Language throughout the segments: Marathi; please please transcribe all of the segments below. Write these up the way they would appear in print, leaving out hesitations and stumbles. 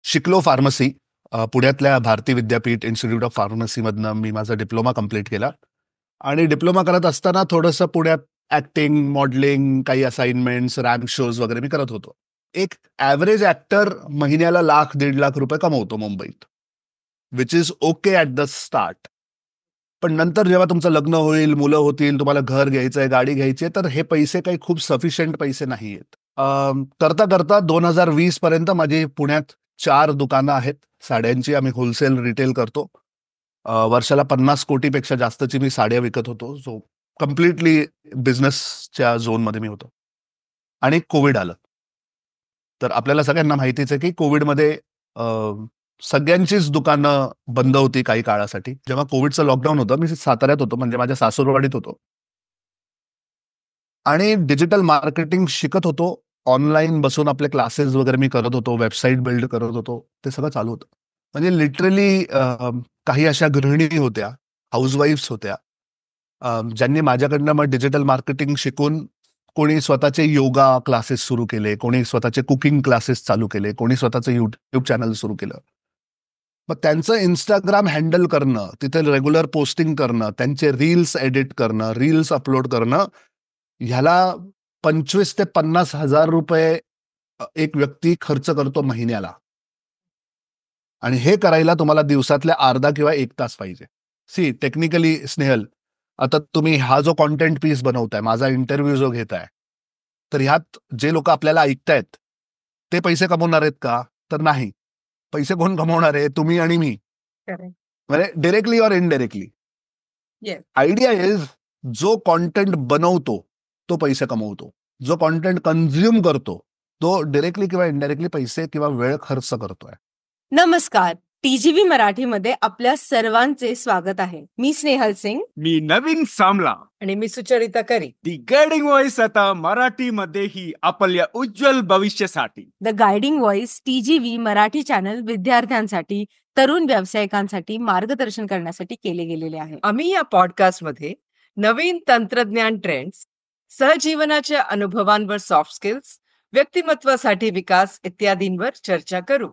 शिकलो फार्मसी. पुण्यातल्या भारती विद्यापीठ इन्स्टिट्यूट ऑफ फार्मसीमधनं मी माझा डिप्लोमा कंप्लीट केला. आणि डिप्लोमा करत असताना थोडंसं पुण्यात ऍक्टिंग, मॉडेलिंग, काही असाइनमेंट्स, रॅम्प शोज वगैरे मी करत होतो. एक ऍव्हरेज ऍक्टर महिन्याला ₹1,00,000-1,50,000 कमवतो मुंबईत, which is okay at the start. पण नंतर जेव्हा तुमचं लग्न होईल, मुलं होतील, तुम्हाला घर घ्यायचंय, गाडी घ्यायची आहे, तर हे पैसे काही खूप सफिशियंट पैसे नाही आहेत. करता करता 2020 पर्यंत माझी पुण्यात 4 दुकानं आहेत साड्यांची. आम्ही होलसेल रिटेल करतो. वर्षाला 50 कोटीपेक्षा जास्तची मी साड्या विकत होतो. सो कम्प्लिटली बिझनेसच्या झोनमध्ये मी होतो. आणि कोविड आलं. तर आपल्याला सगळ्यांना माहितीच आहे की कोविडमध्ये सगळ्यांचीच दुकानं बंद होती काही काळासाठी. जेव्हा कोविडचं लॉकडाऊन होतं, मी साताऱ्यात होतो, म्हणजे माझ्या सासूरवाडीत होतो. आणि डिजिटल मार्केटिंग शिकत होतो. ऑनलाईन बसून आपले क्लासेस वगैरे मी करत होतो, वेबसाईट बिल्ड करत होतो. ते सगळं चालू होतं. म्हणजे लिटरली काही अशा गृहिणी होत्या, हाऊसवाईफ्स होत्या, ज्यांनी माझ्याकडनं मग डिजिटल मार्केटिंग शिकून कोणी स्वतःचे योगा क्लासेस सुरू केले, कोणी स्वतःचे कुकिंग क्लासेस चालू केले, कोणी स्वतःचं युट्यूब चॅनल सुरू केलं. मग त्यांचं इंस्टाग्राम हँडल करणं, तिथे रेग्युलर पोस्टिंग करणं, त्यांचे रील्स एडिट करणं, रील्स अपलोड करणं, ह्याला 25,000 ते 50,000 रुपये एक व्यक्ती खर्च करतो महिन्याला. आणि हे करायला तुम्हाला दिवसातल्या अर्धा किंवा 1 तास पाहिजे. सी टेक्निकली स्नेहल, आता तुम्ही हा जो कॉन्टेंट पीस बनवताय, माझा इंटरव्ह्यू जो घेताय, तर ह्यात जे लोक आपल्याला ऐकतायत ते पैसे कमवणार आहेत का? तर नाही. पैसे कोण कमवणार आहे? तुम्ही आणि मी. म्हणजे directly or indirectly. Idea is, जो कॉन्टेंट बनवतो तो पैसे कमवतो, जो कॉन्टेंट कन्झ्युम करतो तो डिरेक्टली किंवा इनडायरेक्टली पैसे किंवा वेळ खर्च करतोय. नमस्कार, टीजीव्ही मराठीमध्ये आपल्या सर्वांचे स्वागत आहे. मी स्नेहल सिंग, मी नवीन सामला आणि मी Sucharita Kari. The guiding voice आता मराठीमध्येही आपल्या उज्ज्वल भविष्यासाठी. The guiding voice TGV Marathi channel विद्यार्थ्यांसाठी, तरुण व्यावसायिकांसाठी मार्गदर्शन करण्यासाठी केले गेलेले आहे. आम्ही या पॉडकास्टमध्ये नवीन तंत्रज्ञान ट्रेंड्स, सहजीवनाच्या अनुभवांवर सॉफ्ट स्किल्स, व्यक्तिमत्वासाठी विकास इत्यादींवर चर्चा करू.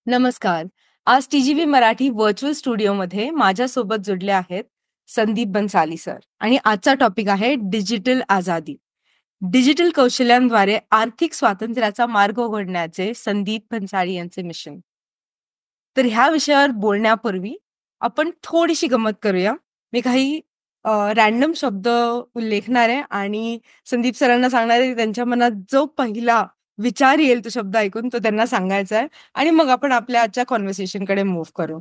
नमस्कार, आज टीजीव्ही मराठी व्हर्च्युअल स्टुडिओमध्ये माझ्यासोबत जुडले आहेत संदीप बन्साली सर. आणि आजचा टॉपिक आहे डिजिटल आझादी. डिजिटल कौशल्यांद्वारे आर्थिक स्वातंत्र्याचा मार्ग उघडण्याचे संदीप बन्साली यांचे मिशन. तर ह्या विषयावर बोलण्यापूर्वी आपण थोडीशी गंमत करूया. मी काही रॅन्डम शब्द उल्लेखणार आहे आणि संदीप सरांना सांगणार आहे त्यांच्या मनात जो पहिला विचार येईल तो शब्द ऐकून तो त्यांना सांगायचा आहे, आणि मग आपण आपल्या आजच्या कॉन्व्हर्सेशनकडे मूव्ह करू.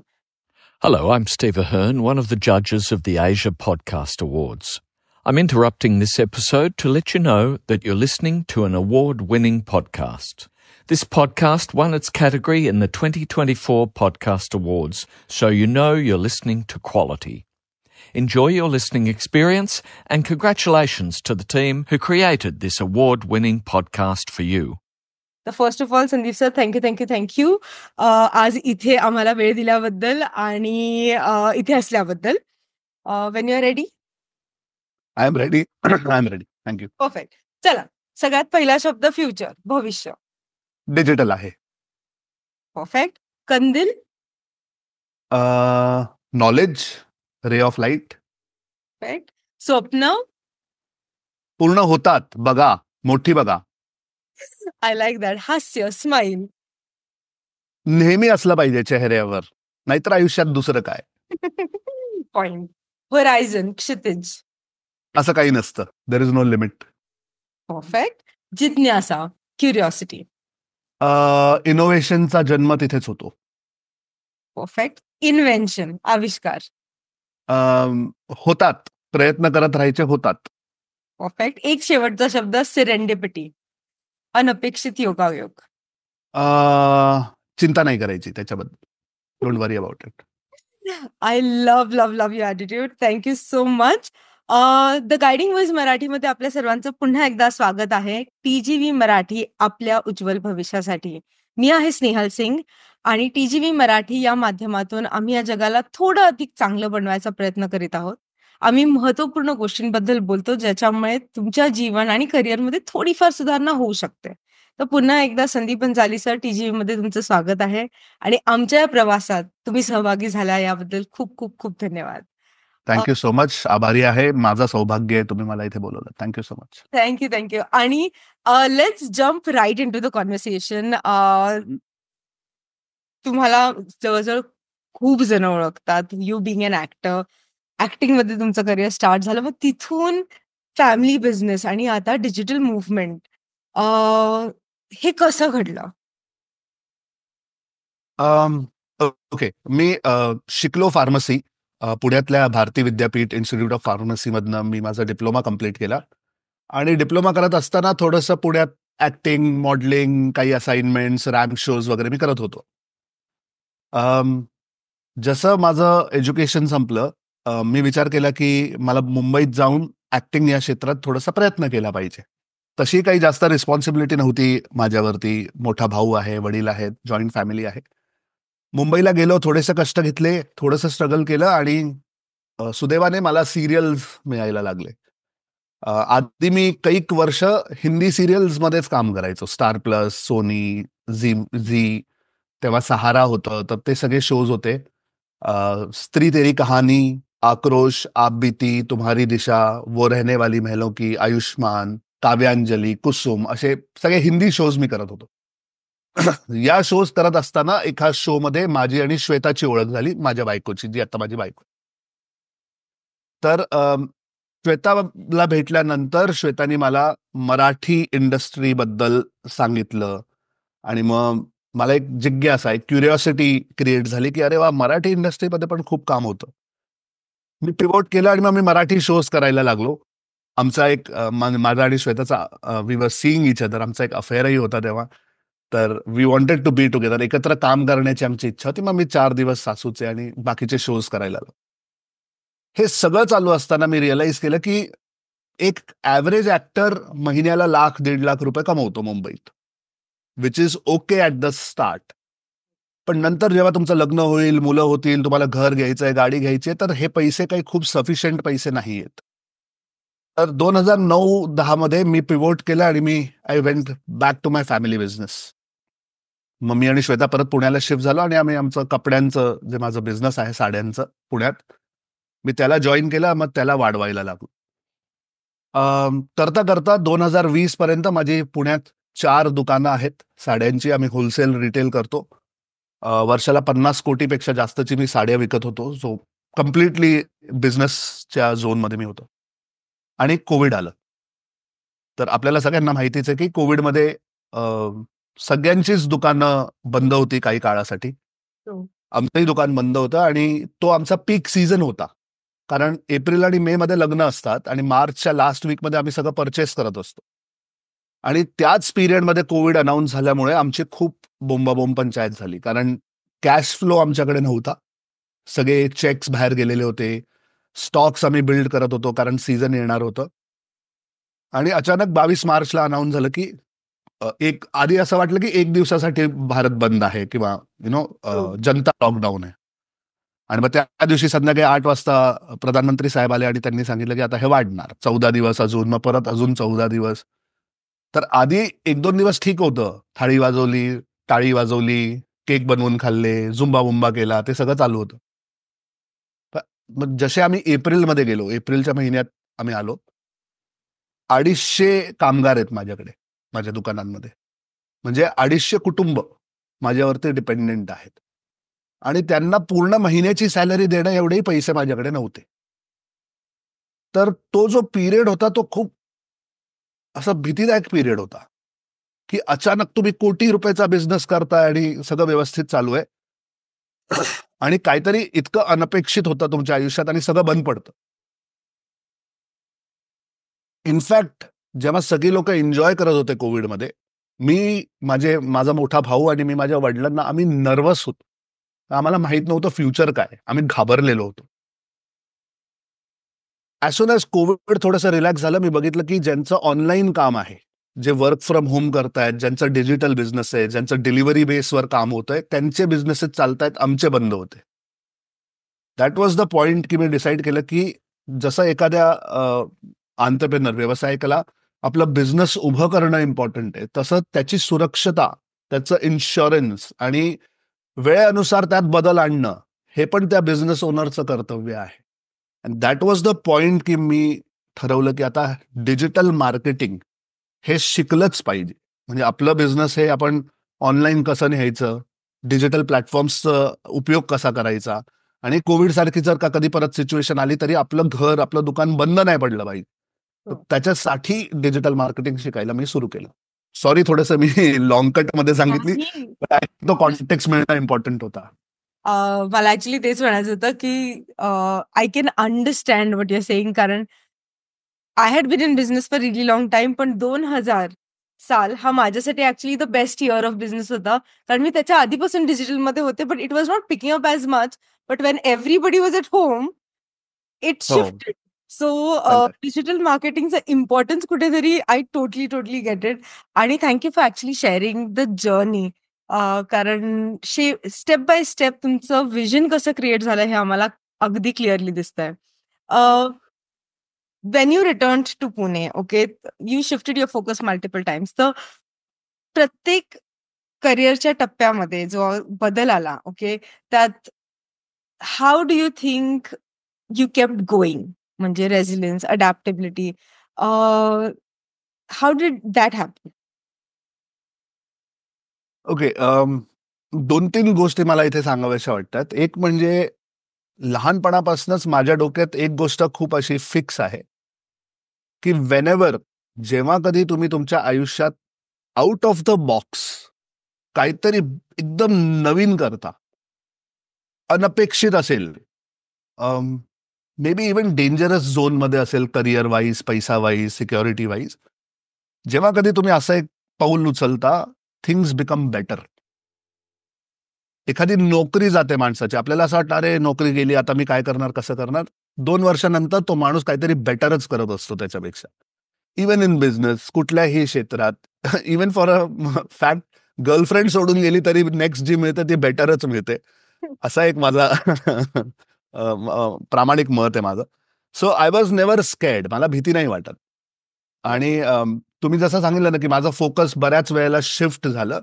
Hello, I'm Steve Ahern, one of the judges of the Asia Podcast Awards. I'm interrupting this episode to let you know that you're listening to an award-winning podcast. This podcast won its category in the 2024 Podcast Awards, so you know you're listening to quality. Enjoy your listening experience, and congratulations to the team who created this award-winning podcast for you. तर first of all Sandeep sir, thank you आज इथे आम्हाला वेळ दिल्याबद्दल आणि इथे असल्याबद्दल. When you are ready? I am ready. Thank you. Perfect. चला, सगळ्यात पहिला शब्द फ्युचर, भविष्य. डिजिटल आहे. परफेक्ट. कंदील. Knowledge, ray of light. Perfect. स्वप्न. पूर्ण होतात, बघा, मोठी बघा. I like that. हास्य, स्माइल. नेहमी असलं पाहिजे चेहऱ्यावर, नाहीतर आयुष्यात दुसरं काय. पॉइंट. होरायझन, क्षितिज. असं काही नसतं. There is no limit. Perfect. जिज्ञासा, क्युरिओसिटी. इनोव्हेशनचा जन्म तिथेच होतो. परफेक्ट. इन्व्हेन्शन, आविष्कार. होतात, प्रयत्न करत राहायचे, होतात. परफेक्ट. एक शेवटचा शब्द, सिरेंडिपिटी, अनपेक्षित योगायोग. चिंता नाही करायची त्याच्याबद्दल. Don't worry about it. I love your attitude. Thank you so much. The guiding voice मराठीमध्ये आपल्या सर्वांचं पुन्हा एकदा स्वागत आहे. टीजीव्ही मराठी आपल्या उज्ज्वल भविष्यासाठी. मी आहे स्नेहल सिंग आणि TGV मराठी या माध्यमातून आम्ही या जगाला थोडं अधिक चांगलं बनवायचा प्रयत्न करीत आहोत. आम्ही महत्त्वपूर्ण गोष्टींबद्दल बोलतो ज्याच्यामुळे तुमच्या जीवन आणि करिअरमध्ये थोडीफार सुधारणा होऊ शकते. तर पुन्हा एकदा संदीप बन्साली सर TGVमध्ये तुमचं स्वागत आहे आणि आमच्या या प्रवासात तुम्ही सहभागी झाला याबद्दल खूप खूप खूप धन्यवाद. Thank you so much. आभारी आहे. माझं सौभाग्य आहे तुम्ही मला इथे बोलवलं. Thank you so much. Thank you. आणि let's jump right into the conversation. तुम्हाला जवळजवळ खूप जण ओळखतात. You being an actor. ॲक्टिंगमध्ये तुमचं करिअर स्टार्ट झालं. मग तिथून फॅमिली बिझनेस आणि आता डिजिटल मूव्हमेंट हे कसं घडलं? ओके. मी शिकलो फार्मसी. पुण्यातल्या भारती विद्यापीठ इन्स्टिट्यूट ऑफ फार्मसीमधनं मी माझा डिप्लोमा कंप्लीट केला आणि डिप्लोमा करत असताना थोडंसं पुण्यात ऍक्टिंग, मॉडेलिंग, काही असाइनमेंट्स, रॅम्प शोज वगैरे मी करत होतो. जसं माझं एज्युकेशन संपलं, मी विचार केला की मला मुंबईत जाऊन ऍक्टिंग या क्षेत्रात थोडासा प्रयत्न केला पाहिजे. तशी काही जास्त रिस्पॉन्सिबिलिटी नव्हती माझ्यावरती. मोठा भाऊ आहे, वडील आहेत, जॉईंट फॅमिली आहे. मुंबईला गेलो, थोडेसे कष्ट घेतले, थोडंसं स्ट्रगल केलं आणि सुदैवाने मला सिरियल्स मिळायला लागले. आधी मी कैक वर्ष हिंदी सिरियल्समध्येच काम करायचो. स्टार प्लस, सोनी, झी, तेव्हा सहारा होतं, तर ते सगळे शोज होते. स्त्री तेरी कहानी, आक्रोश, आप बीती, तुम्हारी दिशा, वो रहने वाली महलों की, आयुष्मान, काव्यांजली, कुसुम असे सगळे हिंदी शोज मी करत होतो. या शोज करत असताना एका शो मध्ये माझी आणि श्वेताची ओळख झाली, माझ्या बायकोची, जी आता माझी बायको. तर श्वेताला भेटल्यानंतर श्वेताने मला मराठी इंडस्ट्रीबद्दल सांगितलं आणि मग मला एक जिज्ञासा, एक क्युरिओसिटी क्रिएट झाली की अरे वा, मराठी इंडस्ट्रीमध्ये पण खूप काम होतं. मी पिवोट केलं आणि मग मी मराठी शोज करायला लागलो. आमचा एक माझा आणि श्वेताचा we were seeing each other, आमचा एक अफेअरही होता तेव्हा. तर we wanted to be together, एकत्र काम करण्याची आमची इच्छा होती. मग मी 4 दिवस सासूचे आणि बाकीचे शोज करायला लागलो. हे सगळं चालू असताना मी रिअलाइज केलं की एक ॲव्हरेज ऍक्टर महिन्याला $1,00,000 1.5 लाख कमवतो मुंबईत, which is okay at the start. पण नंतर जेव्हा तुमचं लग्न होईल, मुलं होतील, तुम्हाला घर घ्यायचंय, गाडी घ्यायची आहे, तर हे पैसे काही खूप सफिशियंट पैसे नाही आहेत. तर 2009-10 मध्ये मी पिवोट केलं आणि मी I went back to my family business. मग मी आणि श्वेता परत पुण्याला शिफ्ट झालो आणि आम्ही आमचं कपड्यांचं, जे माझं बिझनेस आहे साड्यांचं पुण्यात, मी त्याला जॉईन केलं, मग त्याला वाढवायला लागलो. करता करता 2020 पर्यंत माझी पुण्यात 4 दुकानं आहेत साड्यांची. आम्ही होलसेल रिटेल करतो. वर्षाला 50 कोटीपेक्षा जास्तची मी साड्या विकत होतो. सो कम्प्लिटली बिझनेसच्या झोनमध्ये मी होतो. आणि कोविड आलं. तर आपल्याला सगळ्यांना माहितीच आहे की कोविडमध्ये सगळ्यांचीच दुकानं बंद होती काही काळासाठी. आमचंही दुकान बंद होतं आणि तो आमचा पीक सीझन होता. कारण एप्रिल आणि मे मध्ये लग्न असतात आणि मार्चच्या लास्ट वीकमध्ये आम्ही सगळं परचेस करत असतो. आणि त्याच पिरियडमध्ये कोविड अनाऊन्स झाल्यामुळे आमची खूप बोंबाबोंब पंचायत झाली. कारण कॅश फ्लो आमच्याकडे नव्हता. सगळे चेक्स बाहेर गेलेले होते. स्टॉक्स आम्ही बिल्ड करत होतो कारण सीझन येणार होतं. आणि अचानक 22 मार्चला अनाऊन्स झालं की एक आधी असं वाटलं की 1 दिवसासाठी भारत बंद आहे किंवा जनता लॉकडाऊन आहे. आणि मग त्या दिवशी संध्याकाळी 8 वाजता प्रधानमंत्री साहेब आले आणि त्यांनी सांगितलं की आता हे वाढणार 14 दिवस अजून, मग परत अजून 14 दिवस. तर आधी 1-2 दिवस ठीक होतं. थाळी वाजवली, टाळी वाजवली, केक बनवून खाल्ले, झुंबा केला, ते सगळं चालू होतं. मग जसे आम्ही एप्रिलमध्ये गेलो, एप्रिलच्या महिन्यात आम्ही आलो, 250 कामगार आहेत माझ्याकडे, माझ्या दुकानांमध्ये. म्हणजे 250 कुटुंब माझ्यावरती डिपेंडेंट आहेत. आणि त्यांना पूर्ण महिन्याची सॅलरी देणं एवढेही पैसे माझ्याकडे नव्हते. तर तो जो पिरियड होता तो खूप असा भीतीदायक पिरियड होता की अचानक तुम्ही कोटी रुपयाचा बिझनेस करताय आणि सगळं व्यवस्थित चालू आहे आणि काहीतरी इतकं अनपेक्षित होतं तुमच्या आयुष्यात आणि सगळं बंद पडतं. इनफॅक्ट जेव्हा सगळी लोक एन्जॉय करत होते कोविडमध्ये, माझा मोठा भाऊ आणि मी माझ्या वडिलांना आम्ही नर्वस होतो. आम्हाला माहित नव्हतं फ्युचर काय. आम्ही घाबरलेलो होतो. ॲज सून ॲज कोविड थोडंसं रिलॅक्स झालं, मी बघितलं की ज्यांचं ऑनलाईन काम आहे जे वर्क फ्रॉम होम करतायत, ज्यांचं डिजिटल बिझनेस आहे, ज्यांचं डिलिव्हरी बेसवर काम होतंय, त्यांचे बिझनेसेस चालतायत, आमचे बंद होते. दॅट वॉज द पॉइंट की मी डिसाईड केलं की जसं एखाद्या आंतरप्रेनर व्यवसायिकाला आपलं बिझनेस उभं करणं इम्पॉर्टंट आहे, तसं त्याची सुरक्षता, त्याचं इन्शुरन्स आणि वेळेनुसार त्यात बदल आणणं हे पण त्या बिझनेस ओनरचं कर्तव्य आहे. And that was the point की मी ठरवलं की आता डिजिटल मार्केटिंग हे शिकलंच पाहिजे. म्हणजे आपलं बिझनेस हे आपण ऑनलाईन कसं न्यायचं, डिजिटल प्लॅटफॉर्म्सचा उपयोग कसा करायचा आणि कोविड सारखी जर का कधी परत सिच्युएशन आली तरी आपलं घर, आपलं दुकान बंद नाही पडलं पाहिजे. तर हो. त्याच्यासाठी डिजिटल मार्केटिंग शिकायला मी सुरू केलं. सॉरी थोडंसं मी लॉंग कट मध्ये सांगितली, नाही. तो कॉन्टेक्स्ट मिळणं इम्पॉर्टंट होता. मला ऍक्च्युली तेच म्हणायचं होतं की I can understand what your saying, कारण I had been in business for really long time, पण 2000 साल हा माझ्यासाठी actually the best year of business होता, कारण मी त्याच्या आधीपासून डिजिटलमध्ये होते, but it was not picking up as much. But when everybody was at home, it हो, शिफ्टेड. सो चालतंय. डिजिटल मार्केटिंगचं इम्पॉर्टन्स कुठेतरी आय टोटली गेट इट. आणि thank you for actually sharing the journey, कारण स्टेप बाय स्टेप तुमचं विजन कसं क्रिएट झालं हे आम्हाला अगदी क्लिअरली दिसतंय. When you returned to Pune, okay, you shifted your focus multiple times. तर प्रत्येक करिअरच्या टप्प्यामध्ये जो बदल आला, ओके, त्यात how do you think you kept going? म्हणजे resilience, adaptability, how did that happen? Okay. 2-3 गोष्टी मला इथे सांगाव्याशा वाटतात. एक म्हणजे लहानपणापासूनच माझ्या डोक्यात एक गोष्ट खूप अशी फिक्स आहे की वेनेवर, जेव्हा कधी तुम्ही तुमच्या आयुष्यात आउट ऑफ द बॉक्स काहीतरी एकदम नवीन करता, अनपेक्षित असेल, मे बी इव्हन डेंजरस झोनमध्ये असेल, करिअर वाईज, पैसा वाईज, सिक्युरिटी वाईज, जेव्हा कधी तुम्ही असं एक पाऊल उचलता, थिंग्स बिकम बेटर. एखादी नोकरी जाते माणसाची, आपल्याला असं वाटतं अरे नोकरी गेली, आता मी काय करणार, कसं करणार. 2 वर्षानंतर तो माणूस काहीतरी बेटरच करत असतो त्याच्यापेक्षा. इवन इन बिझनेस, कुठल्याही क्षेत्रात, even for a fact, girlfriend सोडून गेली तरी नेक्स्ट जी मिळते ती बेटरच मिळते. असा एक माझा प्रामाणिक मत आहे माझं. So I was never scared. मला भीती नाही वाटत. आणि तुम्ही जसं सांगितलं ना की माझा फोकस बऱ्याच वेळेला शिफ्ट झालं.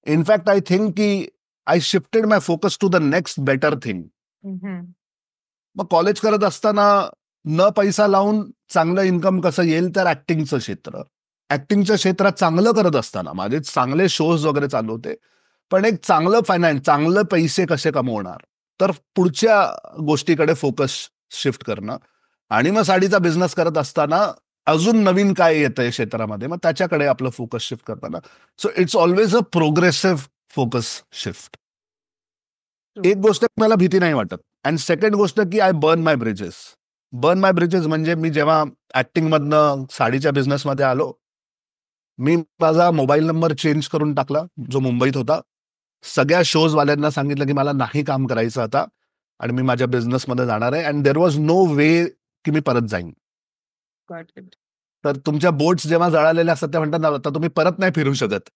इनफॅक्ट आय थिंक की I shifted my focus to the next better thing. मग कॉलेज करत असताना न पैसा लावून चांगलं इन्कम कसं येईल, तर ऍक्टिंगचं क्षेत्र. ऍक्टिंगच्या क्षेत्रात चांगलं करत असताना माझे चांगले शोज वगैरे चालू होते, पण एक चांगलं फायनान्स, चांगलं पैसे कसे कमवणार, तर पुढच्या गोष्टीकडे फोकस शिफ्ट करणं. आणि मग साडीचा बिझनेस करत असताना अजून नवीन काय येतंय क्षेत्रामध्ये, मग त्याच्याकडे आपलं फोकस शिफ्ट करताना. So it's always a progressive focus shift. एक गोष्ट मला भीती नाही वाटत. अँड सेकंड गोष्ट की I burn my bridges. Burn my bridges म्हणजे मी जेव्हा ऍक्टिंगमधनं साडीच्या बिझनेसमध्ये आलो, मी माझा मोबाईल नंबर चेंज करून टाकला, जो मुंबईत होता. सगळ्या शोजवाल्यांना सांगितलं की मला नाही काम करायचं आता आणि मी माझ्या बिझनेसमध्ये जाणार आहे. अँड देर वॉज नो वे की मी परत जाईन. तर तुमच्या बोट्स जेव्हा जळालेल्या असतात, त्या म्हणतात ना, आता तुम्ही परत नाही फिरू शकत.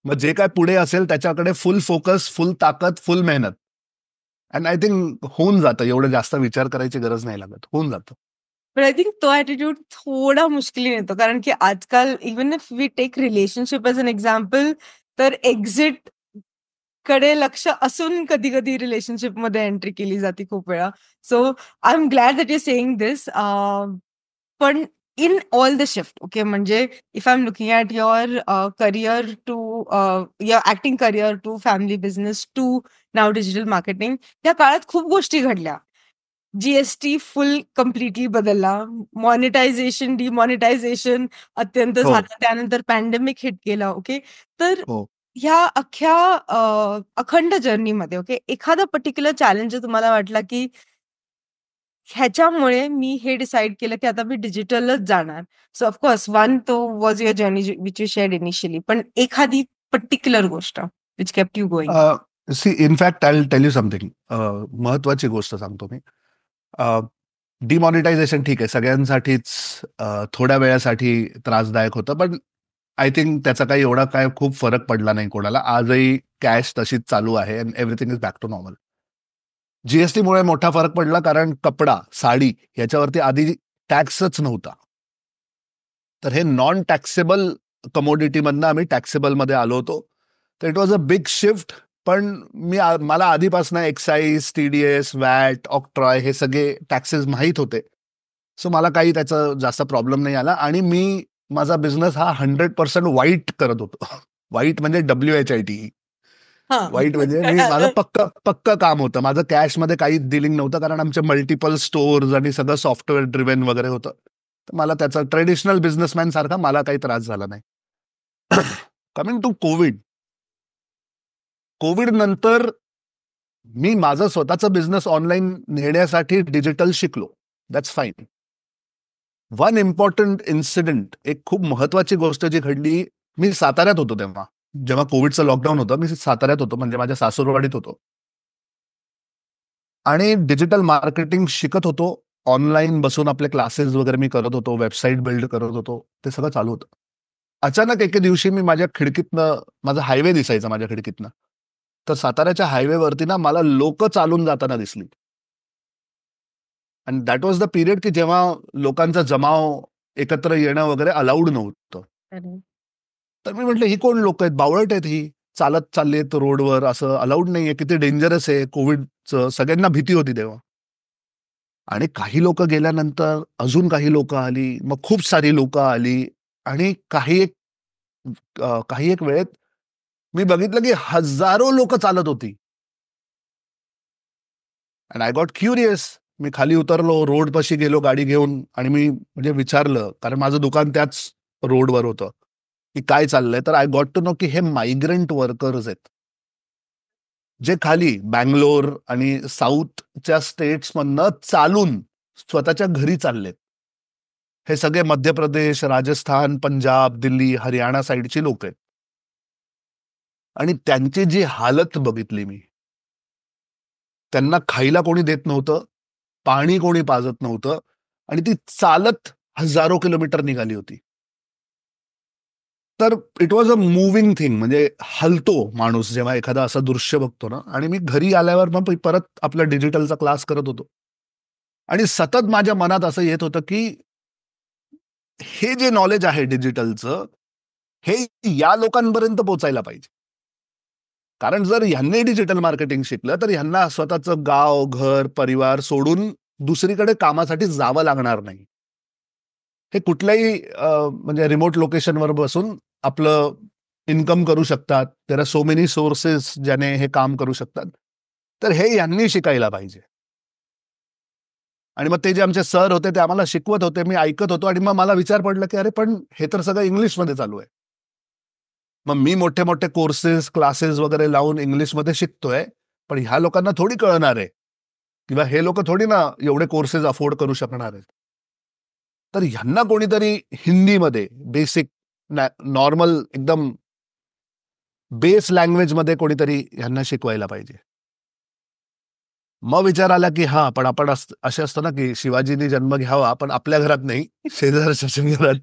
मग जे काय पुढे असेल त्याच्याकडे फुल फोकस, फुल ताकद, फुल मेहनत. अँड आय थिंक होऊन जातं. एवढं जास्त विचार करायची गरज नाही लागत, होऊन जातं. पण आय थिंक तो ऍटिट्यूड थोडा मुश्किलीने येतो, कारण की आजकाल even if we take relationship as an example, तर एक्झिट कडे लक्ष असून कधी कधी रिलेशनशिप मध्ये एंट्री केली जाते खूप वेळा. So I am glad that you saying this. पण in all the shift, okay, म्हणजे if I am looking at your career to your acting career to family business to now digital marketing, या काळात खूप गोष्टी घडल्या. जीएसटी फुल कम्प्लिटली बदलला, मॉनिटायझेशन, डिमॉनिटायझेशन अत्यंत हो, झालं, त्यानंतर पॅन्डेमिक हिट केला, ओके. तर हो. ह्या अख्ख्या अखंड जर्नीमध्ये, ओके, एखादा पर्टिक्युलर चॅलेंज तुम्हाला वाटला की ह्याच्यामुळे मी हे डिसाईड केलं की आता मी डिजिटलच जाणार. सो ऑफकोर्स वन तो was your journey which you shared initially, पण एखादी पर्टिक्युलर गोष्ट which kept you going. See in fact I will tell you something. महत्वाची गोष्ट सांगतो मी. डिमॉनिटायझेशन ठीक आहे, सगळ्यांसाठीच थोड्या वेळासाठी त्रासदायक होतं, पण आय थिंक त्याचा काही एवढा काय खूप फरक पडला नाही कोणाला. आजही कॅश तशीच चालू आहे and everything is back to normal. जीएसटीमुळे मोठा फरक पडला कारण कपडा, साडी याच्यावरती आधी टॅक्सच नव्हता. तर हे नॉन टॅक्सेबल कमोडिटीमधनं आम्ही टॅक्सेबलमध्ये आलो होतो. तर it was a big shift. पण मला आधीपासून एक्साईज, TDS, वॅट, ऑक्ट्रॉय हे सगळे टॅक्सेस माहीत होते. सो मला काही त्याचा जास्त प्रॉब्लेम नाही आला आणि मी माझा बिझनेस हा 100% वाईट करत होतो. वाईट म्हणजे WHIT. वाईट म्हणजे माझं पक्क काम होतं. माझं कॅशमध्ये काहीच डिलिंग नव्हतं कारण आमचे मल्टिपल स्टोअर्स आणि सगळं सॉफ्टवेअर ड्रिव्हन वगैरे होतं. तर मला त्याचा ट्रेडिशनल बिझनेसमॅन सारखा मला काही त्रास झाला नाही. कमिंग टू कोविड नंतर मी माझं स्वतःचं बिझनेस ऑनलाईन नेण्यासाठी डिजिटल शिकलो. That's fine. One important incident, एक खूप महत्वाची गोष्ट जी घडली, मी साताऱ्यात होतो तेव्हा. जेव्हा कोविडचं लॉकडाऊन होतं मी साताऱ्यात होतो, म्हणजे माझ्या सासूरवाडीत होतो आणि डिजिटल मार्केटिंग शिकत होतो. ऑनलाईन बसून आपले क्लासेस वगैरे मी करत होतो, वेबसाईट बिल्ड करत होतो, ते सगळं चालू होतं. अचानक एके दिवशी मी माझ्या खिडकीतनं, माझा हायवे दिसायचा माझ्या खिडकीतनं, तर साताऱ्याच्या हायवेवरती ना मला लोक चालून जाताना दिसली. आणि दॅट वॉज द पिरियड की जेव्हा लोकांचा जमाव एकत्र येणं वगैरे अलाउड नव्हतं. तर मी म्हटलं ही कोण लोक आहेत, बावळट आहेत ही, चालत चाललेत रोडवर, असं अलाउड नाहीये, किती डेंजरस आहे कोविडचं. सगळ्यांना भीती होती तेव्हा. आणि काही लोक गेल्यानंतर अजून काही लोक आली, मग खूप सारी लोक आली आणि काही एक वेळेत मी बघितलं की हजारो लोक चालत होती. And I got curious. मी खाली उतरलो, रोड पाशी गेलो गाडी घेऊन आणि मी म्हणजे विचारलं, कारण माझं दुकान त्याच रोडवर होतं, की काय चाललंय. तर आय गॉट टू नो की हे मायग्रंट वर्कर्स आहेत, जे खाली बँगलोर आणि साऊथच्या स्टेट्समधनं चालून स्वतःच्या घरी चाललेत. हे सगळे मध्य प्रदेश, राजस्थान, पंजाब, दिल्ली, हरियाणा साईडची लोक आहेत. आणि त्यांची जी हालत बघितली मी, त्यांना खायला कोणी देत नव्हतं, पाणी कोणी पाजत नव्हतं आणि ती चालत हजारो किलोमीटर निघाली होती. तर it was a moving thing. म्हणजे हलतो माणूस जेव्हा एखादा असं दृश्य बघतो ना. आणि मी घरी आल्यावर मग परत आपला डिजिटलचा क्लास करत होतो आणि सतत माझ्या मनात असं येत होतं की हे जे नॉलेज आहे डिजिटलचं, हे या लोकांपर्यंत पोहोचायला पाहिजे. कारण जर ह्यांनी डिजिटल मार्केटिंग शिकलं तर ह्यांना स्वतःचं गाव, घर, परिवार सोडून दुसरीकडे कामासाठी जावं लागणार नाही. हे कुठल्याही म्हणजे रिमोट लोकेशनवर बसून आपलं इन्कम करू शकतात. There are so many sources ज्याने हे काम करू शकतात. तर हे यांनी शिकायला पाहिजे. आणि मग ते जे आमचे सर होते ते आम्हाला शिकवत होते, मी ऐकत होतो आणि मग मला विचार पडला की अरे पण हे तर सगळं इंग्लिशमध्ये चालू आहे. मग मी मोठे मोठे कोर्सेस, क्लासेस वगैरे लावून इंग्लिशमध्ये शिकतोय, पण ह्या लोकांना थोडी कळणार आहे किंवा हे लोक थोडी ना एवढे कोर्सेस अफोर्ड करू शकणार आहेत. तर ह्यांना कोणीतरी हिंदीमध्ये बेसिक नॉर्मल एकदम बेस लँग्वेजमध्ये कोणीतरी ह्यांना शिकवायला पाहिजे. मग विचार आला की हा, पण आपण असे असतो ना की शिवाजींनी जन्म घ्यावा पण आपल्या घरात नाही, शेजारच्या घरात.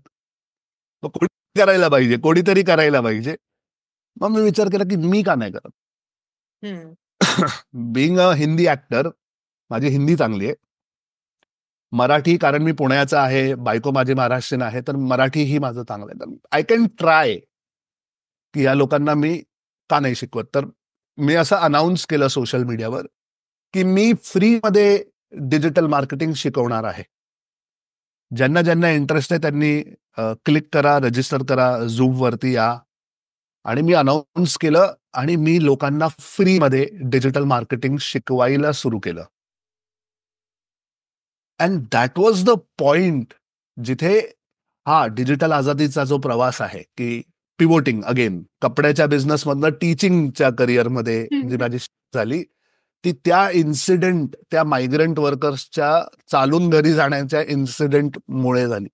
मग कोणी करायला पाहिजे, कोणीतरी करायला पाहिजे. मग मी विचार केला की मी का नाही करत. बिंग अ हिंदी ऍक्टर, माझी हिंदी चांगली आहे. मराठी कारण मी पुण्याचा आहे, बायको माझी महाराष्ट्रीयन आहे, तर मराठी ही माझं चांगलं आहे. तर आय कॅन ट्राय की या लोकांना मी का नाही शिकवत. तर मी असं अनाऊन्स केलं सोशल मीडियावर की मी फ्रीमध्ये डिजिटल मार्केटिंग शिकवणार आहे. ज्यांना ज्यांना इंटरेस्ट आहे त्यांनी क्लिक करा, रजिस्टर करा, Zoom वरती या. आणि मी अनाऊन्स केलं आणि मी लोकांना फ्रीमध्ये डिजिटल मार्केटिंग शिकवायला सुरू केलं. And that was the point जिथे हा डिजिटल आझादीचा जो प्रवास आहे की पिवोटिंग अगेन कपड्याच्या बिझनेसमधनं टीचिंगच्या करिअरमध्ये जी माझी झाली, ती त्या इन्सिडेंट, त्या मायग्रंट वर्कर्सच्या चालून घरी जाण्याच्या इन्सिडेंटमुळे झाली.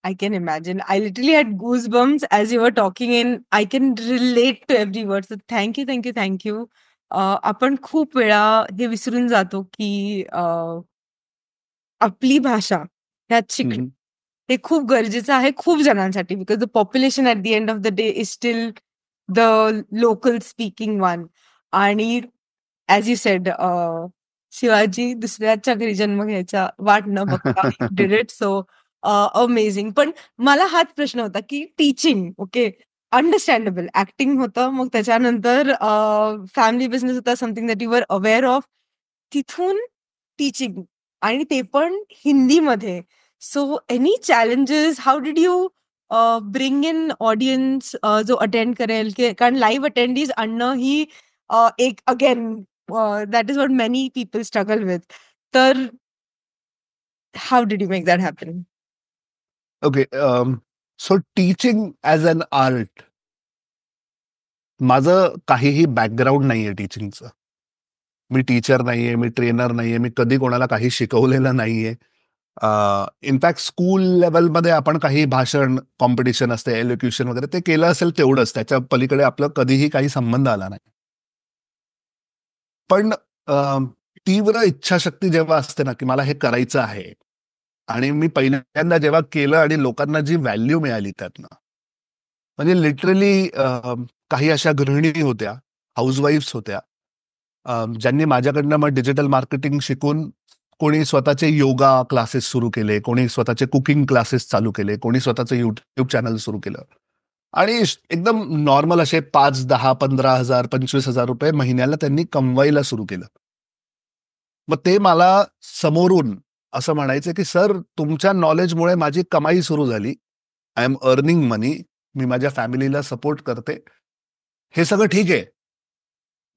I can imagine. I literally had goosebumps as you were talking and I can relate to every word. So thank you, thank you, thank you. आपण खूप वेळा हे विसरून जातो की आपली भाषा ह्यात हे खूप गरजेचं आहे खूप जणांसाठी, because the population at the end of the day is still the local speaking one. आणि ॲज यू सेड, शिवाजी दुसऱ्याच्या घरी जन्म घ्यायचा वाट न बघता डिड इट सो अमेझिंग. पण मला हाच प्रश्न होता की टीचिंग, ओके, अंडरस्टँडेबल, ऍक्टिंग होतं, मग त्याच्यानंतर फॅमिली बिझनेस होता, something that you were aware of, तिथून टीचिंग आणि ते पण हिंदीमध्ये. So any challenges, how did you bring in audience जो अटेंड करेल, कारण लाईव्ह अटेंडीज आणणं ही एक again that is what many people struggle with. तर how did you make that happen? Okay, so teaching as an art, माझं काहीही बॅकग्राऊंड नाहीये टीचिंगचं. मी टीचर नाहीये, मी ट्रेनर नाहीये, मी कधी कोणाला काही शिकवलेलं नाहीये. इनफॅक्ट स्कूल लेवलमध्ये आपण काही भाषण कॉम्पिटिशन असते, एलोक्युशन वगैरे, ते केलं असेल तेवढंच, त्याच्या पलीकडे आपलं कधीही काही संबंध आला नाही. पण तीव्र इच्छाशक्ती जेव्हा असते ना, की मला हे करायचं आहे, आणि मी पहिल्यांदा जेव्हा केलं आणि लोकांना जी व्हॅल्यू मिळाली त्यातनं, म्हणजे लिटरली काही अशा गृहिणी होत्या, हाऊसवाईफ्स होत्या, ज्यांनी माझ्याकडनं मग डिजिटल मार्केटिंग शिकून कोणी स्वतःचे योगा क्लासेस सुरू केले, कोणी स्वतःचे कुकिंग क्लासेस चालू केले, कोणी स्वतःचं युट्यूब चॅनल सुरू केलं, आणि एकदम नॉर्मल असे 5, 10, 15,000, 25,000 रुपये महिन्याला त्यांनी कमवायला सुरू केलं. मग ते मला समोरून असं म्हणायचं की सर, तुमच्या नॉलेजमुळे माझी कमाई सुरू झाली, आय एम अर्निंग मनी, मी माझ्या फॅमिलीला सपोर्ट करते, हे सगळं ठीक आहे,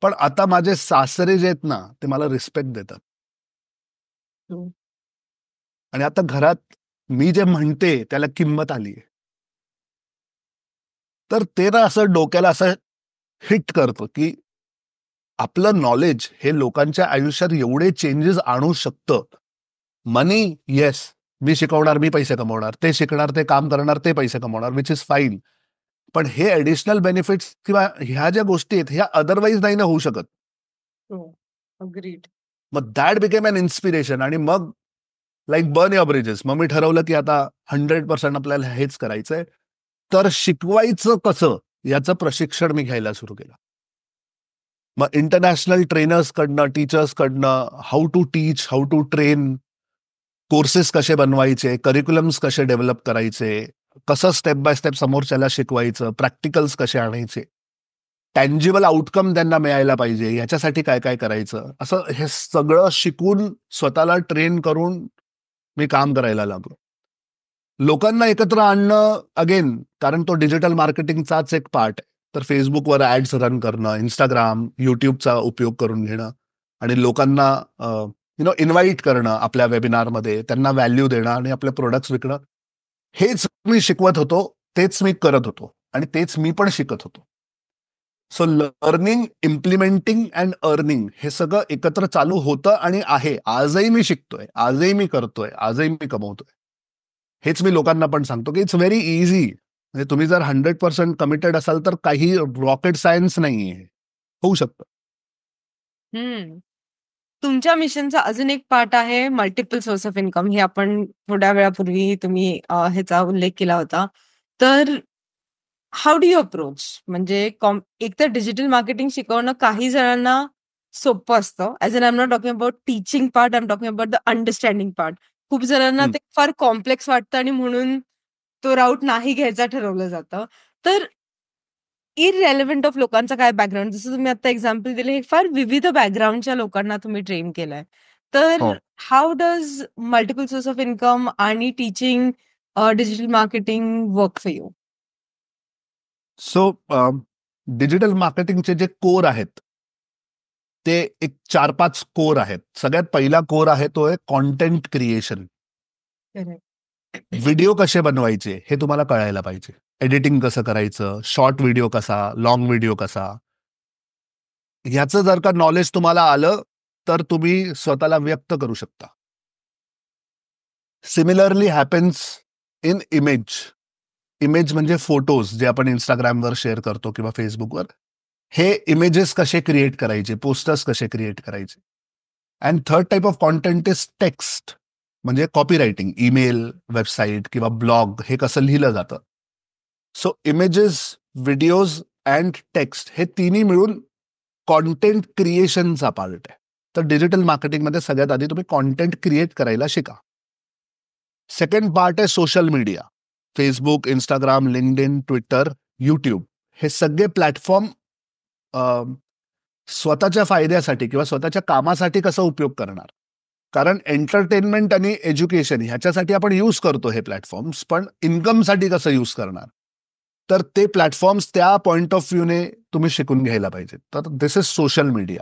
पण आता माझे सासरे जे आहेत ना, ते मला रिस्पेक्ट देतात. आणि आता घरात मी जे म्हणते त्याला किंमत आली. तर ते ना असं डोक्याला असं हिट करतं की आपलं नॉलेज हे लोकांच्या आयुष्यात एवढे चेंजेस आणू शकतं. मनी, येस, मी शिकवणार, मी पैसे कमवणार, ते शिकणार, ते काम करणार, ते पैसे कमवणार, विच इज फाईन. पण हे ऍडिशनल बेनिफिट्स किंवा ह्या ज्या गोष्टी आहेत ह्या अदरवाईज नाही ना होऊ शकत. अग्रीड. मग दॅट बिकेम एन इन्स्पिरेशन. आणि मग लाईक बर्न युअर ब्रिजेस, मग मी ठरवलं की आता 100% आपल्याला हेच करायचंय. तर शिकवायचं कसं याचं प्रशिक्षण मी घ्यायला सुरू केलं. मग इंटरनॅशनल ट्रेनर्सकडनं, टीचर्सकडनं, how to teach, how to train, courses कसे बनवायचे, करिक्युलम्स कसे डेव्हलप करायचे, कसं स्टेप बाय स्टेप समोरच्याला शिकवायचं, प्रॅक्टिकल्स कसे आणायचे, टँजिबल आउटकम त्यांना मिळायला पाहिजे, याच्यासाठी काय काय करायचं, असं हे सगळं शिकून स्वतःला ट्रेन करून मी काम करायला लागलो. लोकांना एकत्र आणणं, अगेन, कारण तो डिजिटल मार्केटिंगचाच एक पार्ट आहे. तर फेसबुकवर ऍड्स रन करणं, इंस्टाग्राम, युट्यूबचा उपयोग करून घेणं आणि लोकांना इन्व्हाइट करणं आपल्या वेबिनारमध्ये, त्यांना व्हॅल्यू देणं आणि आपले प्रोडक्ट्स विकणं, हेच मी शिकवत होतो, तेच मी करत होतो आणि तेच मी पण शिकत होतो. So learning, implementing and earning हे सगळं एकत्र चालू होतं आणि आहे. आजही मी शिकतोय, आजही मी करतोय, आजही मी कमवतोय. हेच मी लोकांना पण सांगतो की इट्स व्हेरी इझी. म्हणजे तुम्ही जर 100% कमिटेड असाल तर काही रॉकेट सायन्स नाहीये, होऊ शकतं. तुमच्या मिशनचा अजून एक पार्ट आहे मल्टिपल सोर्स ऑफ इन्कम. हे आपण थोड्या वेळापूर्वी तुम्ही ह्याचा उल्लेख केला होता. तर हाऊ डू यू अप्रोच? म्हणजे एक तर डिजिटल मार्केटिंग शिकवणं काही जणांना सोपं असतं. As an I am not talking about teaching part, I am talking about the understanding part. खूप जणांना ते फार कॉम्प्लेक्स वाटतं आणि म्हणून तो राऊट नाही घ्यायचा ठरवलं जातं. तर इररेलेव्हंट ऑफ लोकांचा काय बॅकग्राऊंड, जसं तुम्ही आता एक्झाम्पल दिले, हे फार विविध बॅकग्राऊंडच्या लोकांना तुम्ही ट्रेन केलंय. तर हो. How does multiple source of income आणि teaching digital marketing work for you? So digital मार्केटिंगचे जे कोर आहेत ते एक 4-5 कोर आहेत. सगळ्यात पहिला कोर आहे तो आहे कॉन्टेंट क्रिएशन. व्हिडिओ कसे बनवायचे हे तुम्हाला कळायला पाहिजे. एडिटिंग कसं करायचं, शॉर्ट व्हिडिओ कसा, लॉंग व्हिडिओ कसा, ह्याचं जर का नॉलेज तुम्हाला आलं तर तुम्ही स्वतःला व्यक्त करू शकता. Similarly happens in image. Image म्हणजे फोटोज जे आपण इंस्टाग्रामवर शेअर करतो किंवा फेसबुकवर. हे इमेजेस कसे क्रिएट करायचे, पोस्टर्स कसे क्रिएट करायचे. And third type of content is text. म्हणजे कॉपी रायटिंग, ईमेल, वेबसाईट किंवा ब्लॉग हे कसं लिहिलं जातं. So images, videos and text हे तिन्ही मिळून कॉन्टेंट क्रिएशनचा पार्ट आहे. तर डिजिटल मार्केटिंगमध्ये सगळ्यात आधी तुम्ही कॉन्टेंट क्रिएट करायला शिका. सेकंड पार्ट आहे social media. Facebook, Instagram, LinkedIn, Twitter, YouTube हे सगळे प्लॅटफॉर्म स्वतःच्या फायद्यासाठी किंवा स्वतःच्या कामासाठी कसा उपयोग करणार. कारण एंटरटेनमेंट आणि एज्युकेशन ह्याच्यासाठी आपण यूज करतो हे प्लॅटफॉर्म्स, पण इन्कमसाठी कसं यूज करणार. तर ते प्लॅटफॉर्म्स त्या पॉइंट ऑफ व्ह्यूने तुम्ही शिकून घ्यायला पाहिजे. तर this is social media.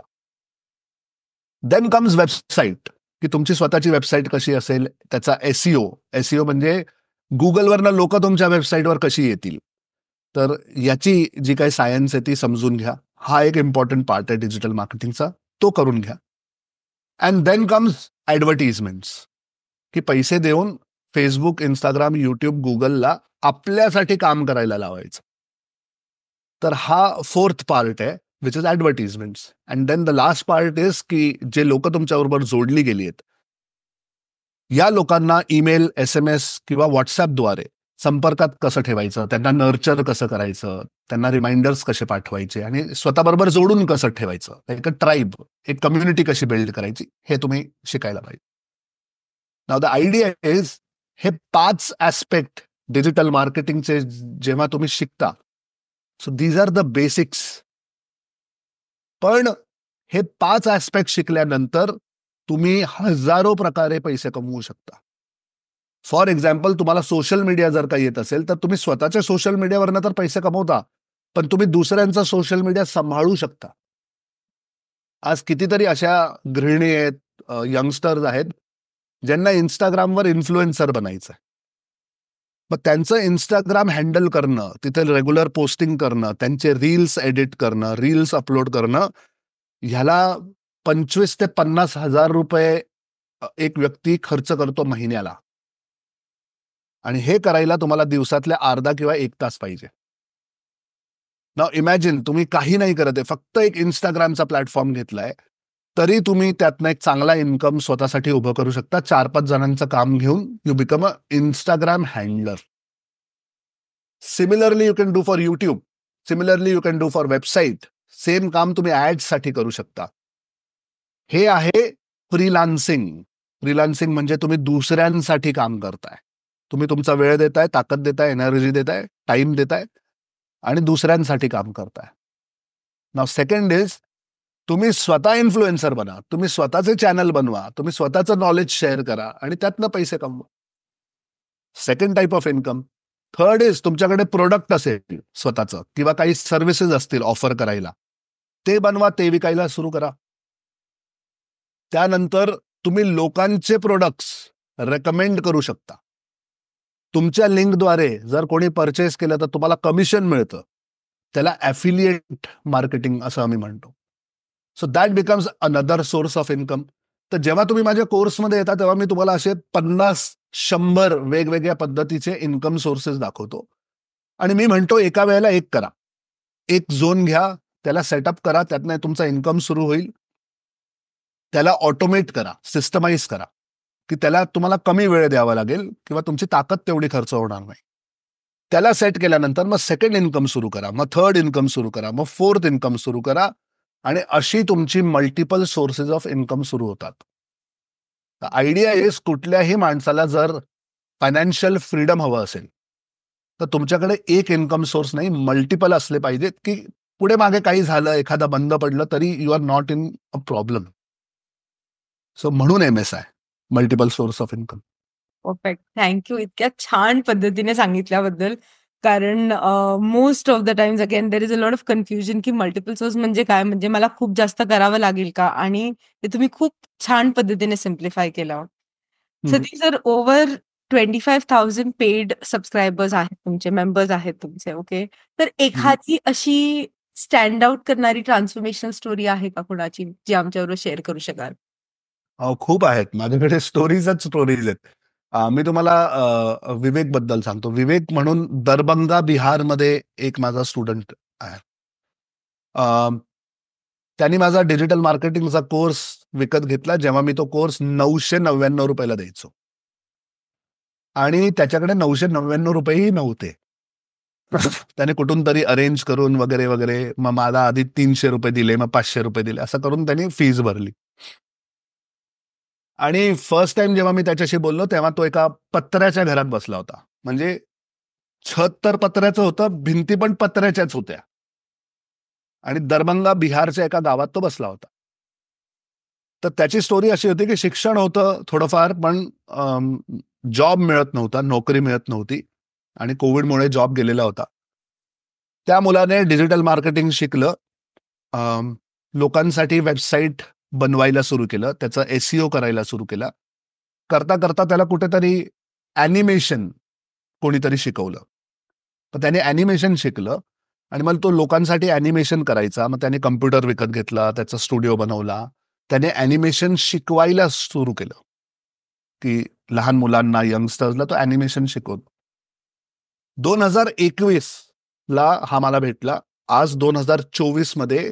Then comes website, की तुमची स्वतःची वेबसाईट कशी असेल, त्याचा एसईओ म्हणजे गुगलवरनं लोक तुमच्या वेबसाईटवर कशी येतील. तर याची जी काही सायन्स आहे ती समजून घ्या. हा एक इम्पॉर्टंट पार्ट आहे डिजिटल मार्केटिंगचा, तो करून घ्या. अँड देन कम्स ॲडव्हर्टिजमेंट्स, की पैसे देऊन फेसबुक, इंस्टाग्राम, यूट्यूब, गुगलला आपल्यासाठी काम करायला लावायचं. तर हा फोर्थ पार्ट आहे which is advertisements. And then the last part is की जे लोक तुमच्याबरोबर जोडली गेली आहेत या लोकांना ईमेल, SMS किंवा व्हॉट्सॲपद्वारे संपर्कात कसं ठेवायचं, त्यांना नर्चर कसं करायचं, त्यांना रिमाइंडर्स कसे पाठवायचे आणि स्वतःबरोबर जोडून कसं ठेवायचं, एक ट्राईब, एक कम्युनिटी कशी बिल्ड करायची, हे तुम्ही शिकायला पाहिजे. नाव द आयडिया इज हे 5 ॲस्पेक्ट डिजिटल मार्केटिंगचे जेव्हा तुम्ही शिकता, so these are the basics. पण हे 5 ॲस्पेक्ट शिकल्यानंतर तुम्ही हजारो प्रकारे पैसे कमवू शकता. फॉर एक्झाम्पल, तुम्हाला सोशल मीडिया जर का येत असेल तर तुम्ही स्वतःच्या सोशल मीडियावरनं तर पैसे कमवता, पण तुम्ही दुसऱ्यांचा सोशल मीडिया सांभाळू शकता. आज कितीतरी अशा गृहिणी आहेत, यंगस्टर्स आहेत, ज्यांना इंस्टाग्रामवर इन्फ्लुएन्सर बनायचं आहे. मग त्यांचं इंस्टाग्राम हँडल करणं, तिथे रेग्युलर पोस्टिंग करणं, त्यांचे रील्स एडिट करणं, रील्स अपलोड करणं, ह्याला 25,000 ते 50,000 रुपये एक व्यक्ती खर्च करतो महिन्याला. आणि हे करायला तुम्हाला दिवसातले अर्धा किंवा 1 तास पाहिजे. नाव इमॅजिन, तुम्ही काही नाही करत आहे, फक्त एक इंस्टाग्रामचा प्लॅटफॉर्म घेतलाय, तरी तुम्ही त्यातनं एक चांगला इन्कम स्वतःसाठी उभं करू शकता. 4-5 जणांचं काम घेऊन you become a Instagram handler. Similarly you can do for YouTube, similarly you can do for website. Same काम तुम्ही ॲड्ससाठी करू शकता. हे आहे फ्रीलान्सिंग. फ्रीलान्सिंग म्हणजे तुम्ही दुसऱ्यांसाठी काम करताय. तुम्ही तुमचा वेळ देताय, ताकद देताय, एनर्जी देताय, टाइम देताय आणि दुसऱ्यांसाठी काम करताय. नाव सेकंड इज, तुम्ही स्वतः इन्फ्लुएन्सर बना, तुम्ही स्वतःचे चॅनल बनवा, तुम्ही स्वतःचं नॉलेज शेअर करा आणि त्यातनं पैसे कमवा. Second type of income. Third is, तुमच्याकडे प्रोडक्ट असेल स्वतःचं किंवा काही सर्व्हिसेस असतील ऑफर करायला, ते बनवा, ते विकायला सुरू करा. त्यानंतर तुम्ही लोकांचे प्रोडक्ट्स रेकमेंड करू शकता. तुमच्या लिंकद्वारे जर कोणी परचेस केलं तर तुम्हाला कमिशन मिळतं. त्याला ॲफिलिएट मार्केटिंग असं आम्ही म्हणतो. So that becomes another source of income. तर जेव्हा तुम्ही माझ्या कोर्समध्ये येता तेव्हा मी तुम्हाला असे 50-100 वेगवेगळ्या पद्धतीचे इन्कम सोर्सेस दाखवतो आणि मी म्हणतो एका वेळेला एक करा, एक झोन घ्या, त्याला सेटअप करा, त्यातनं तुमचा इन्कम सुरू होईल. त्याला ऑटोमेट करा, सिस्टमाइज करा, की त्याला तुम्हाला कमी वेळ द्यावा लागेल किंवा तुमची ताकद तेवढी खर्च होणार नाही. त्याला सेट केल्यानंतर मग सेकंड इन्कम सुरू करा, मग थर्ड इन्कम सुरू करा, मग फोर्थ इन्कम सुरू करा आणि अशी तुमची मल्टिपल सोर्सेस ऑफ इन्कम सुरू होतात. आयडिया इज, कुठल्याही माणसाला जर फायनान्शियल फ्रीडम हवं असेल तर तुमच्याकडे एक इन्कम सोर्स नाही, मल्टिपल असले पाहिजेत, की पुढे मागे काही झालं, एखादा बंद पडलं तरी you are not in a problem. So म्हणून MSI, multiple source of income. Perfect. Thank you इतक्या छान पद्धतीने सांगितल्याबद्दल. कारण most of the times again there is a lot of confusion की मल्टिपल सोर्स म्हणजे काय, म्हणजे मला खूप जास्त करावं लागेल का, आणि ते तुम्ही खूप छान पद्धतीने सिम्प्लिफाय केलं. Satish sir, over 25,000 paid subscribers आहेत तुमचे, मेंबर्स आहेत तुमचे, ओके. तर एखादी अशी स्टँड आउट करणारी ट्रान्सफॉर्मेशनल स्टोरी आहे का कुणाची, जी आमच्याबरोबर शेअर करू शकाल? खूप आहेत माझ्याकडे, स्टोरीज आहेत. मी तुम्हाला विवेक बद्दल सांगतो. विवेक म्हणून दरभंगा, बिहारमध्ये एक माझा स्टुडंट आहे. त्यांनी माझा डिजिटल मार्केटिंगचा कोर्स विकत घेतला, जेव्हा मी तो कोर्स ₹999 द्यायचो. आणि त्याच्याकडे 999 रुपयेही नव्हते. त्याने कुठून तरी अरेंज करून वगैरे वगैरे, मग मला आधी 300 रुपये दिले, मग 500 रुपये दिले, असं करून त्यांनी फीस भरली. आणि फर्स्ट टाइम जेव्हा मी त्याच्याशी बोललो तेव्हा तो एका पत्र्याच्या घरात बसला होता. म्हणजे छत तर पत्र्याचं होतं, भिंती पण पत्र्याच्याच होत्या. आणि दरभंगा बिहारच्या एका गावात तो बसला होता. तर त्याची स्टोरी अशी होती की शिक्षण होतं थोडंफार, पण जॉब मिळत नव्हता, नोकरी मिळत नव्हती आणि कोविडमुळे जॉब गेलेला होता. त्या मुलाने डिजिटल मार्केटिंग शिकलं, लोकांसाठी वेबसाईट बनवायला सुरू केलं, त्याचा SEO करायला सुरू केला. करता करता त्याला कुठेतरी ॲनिमेशन कोणीतरी शिकवलं. तर त्याने ॲनिमेशन शिकलं आणि मग तो लोकांसाठी ॲनिमेशन करायचा. मग त्याने कम्प्युटर विकत घेतला, त्याचा स्टुडिओ बनवला. त्याने ॲनिमेशन शिकवायला सुरू केलं, की लहान मुलांना, यंगस्टर्सला तो ॲनिमेशन शिकवतो. 2021 ला हा मला भेटला. आज 2024 मध्ये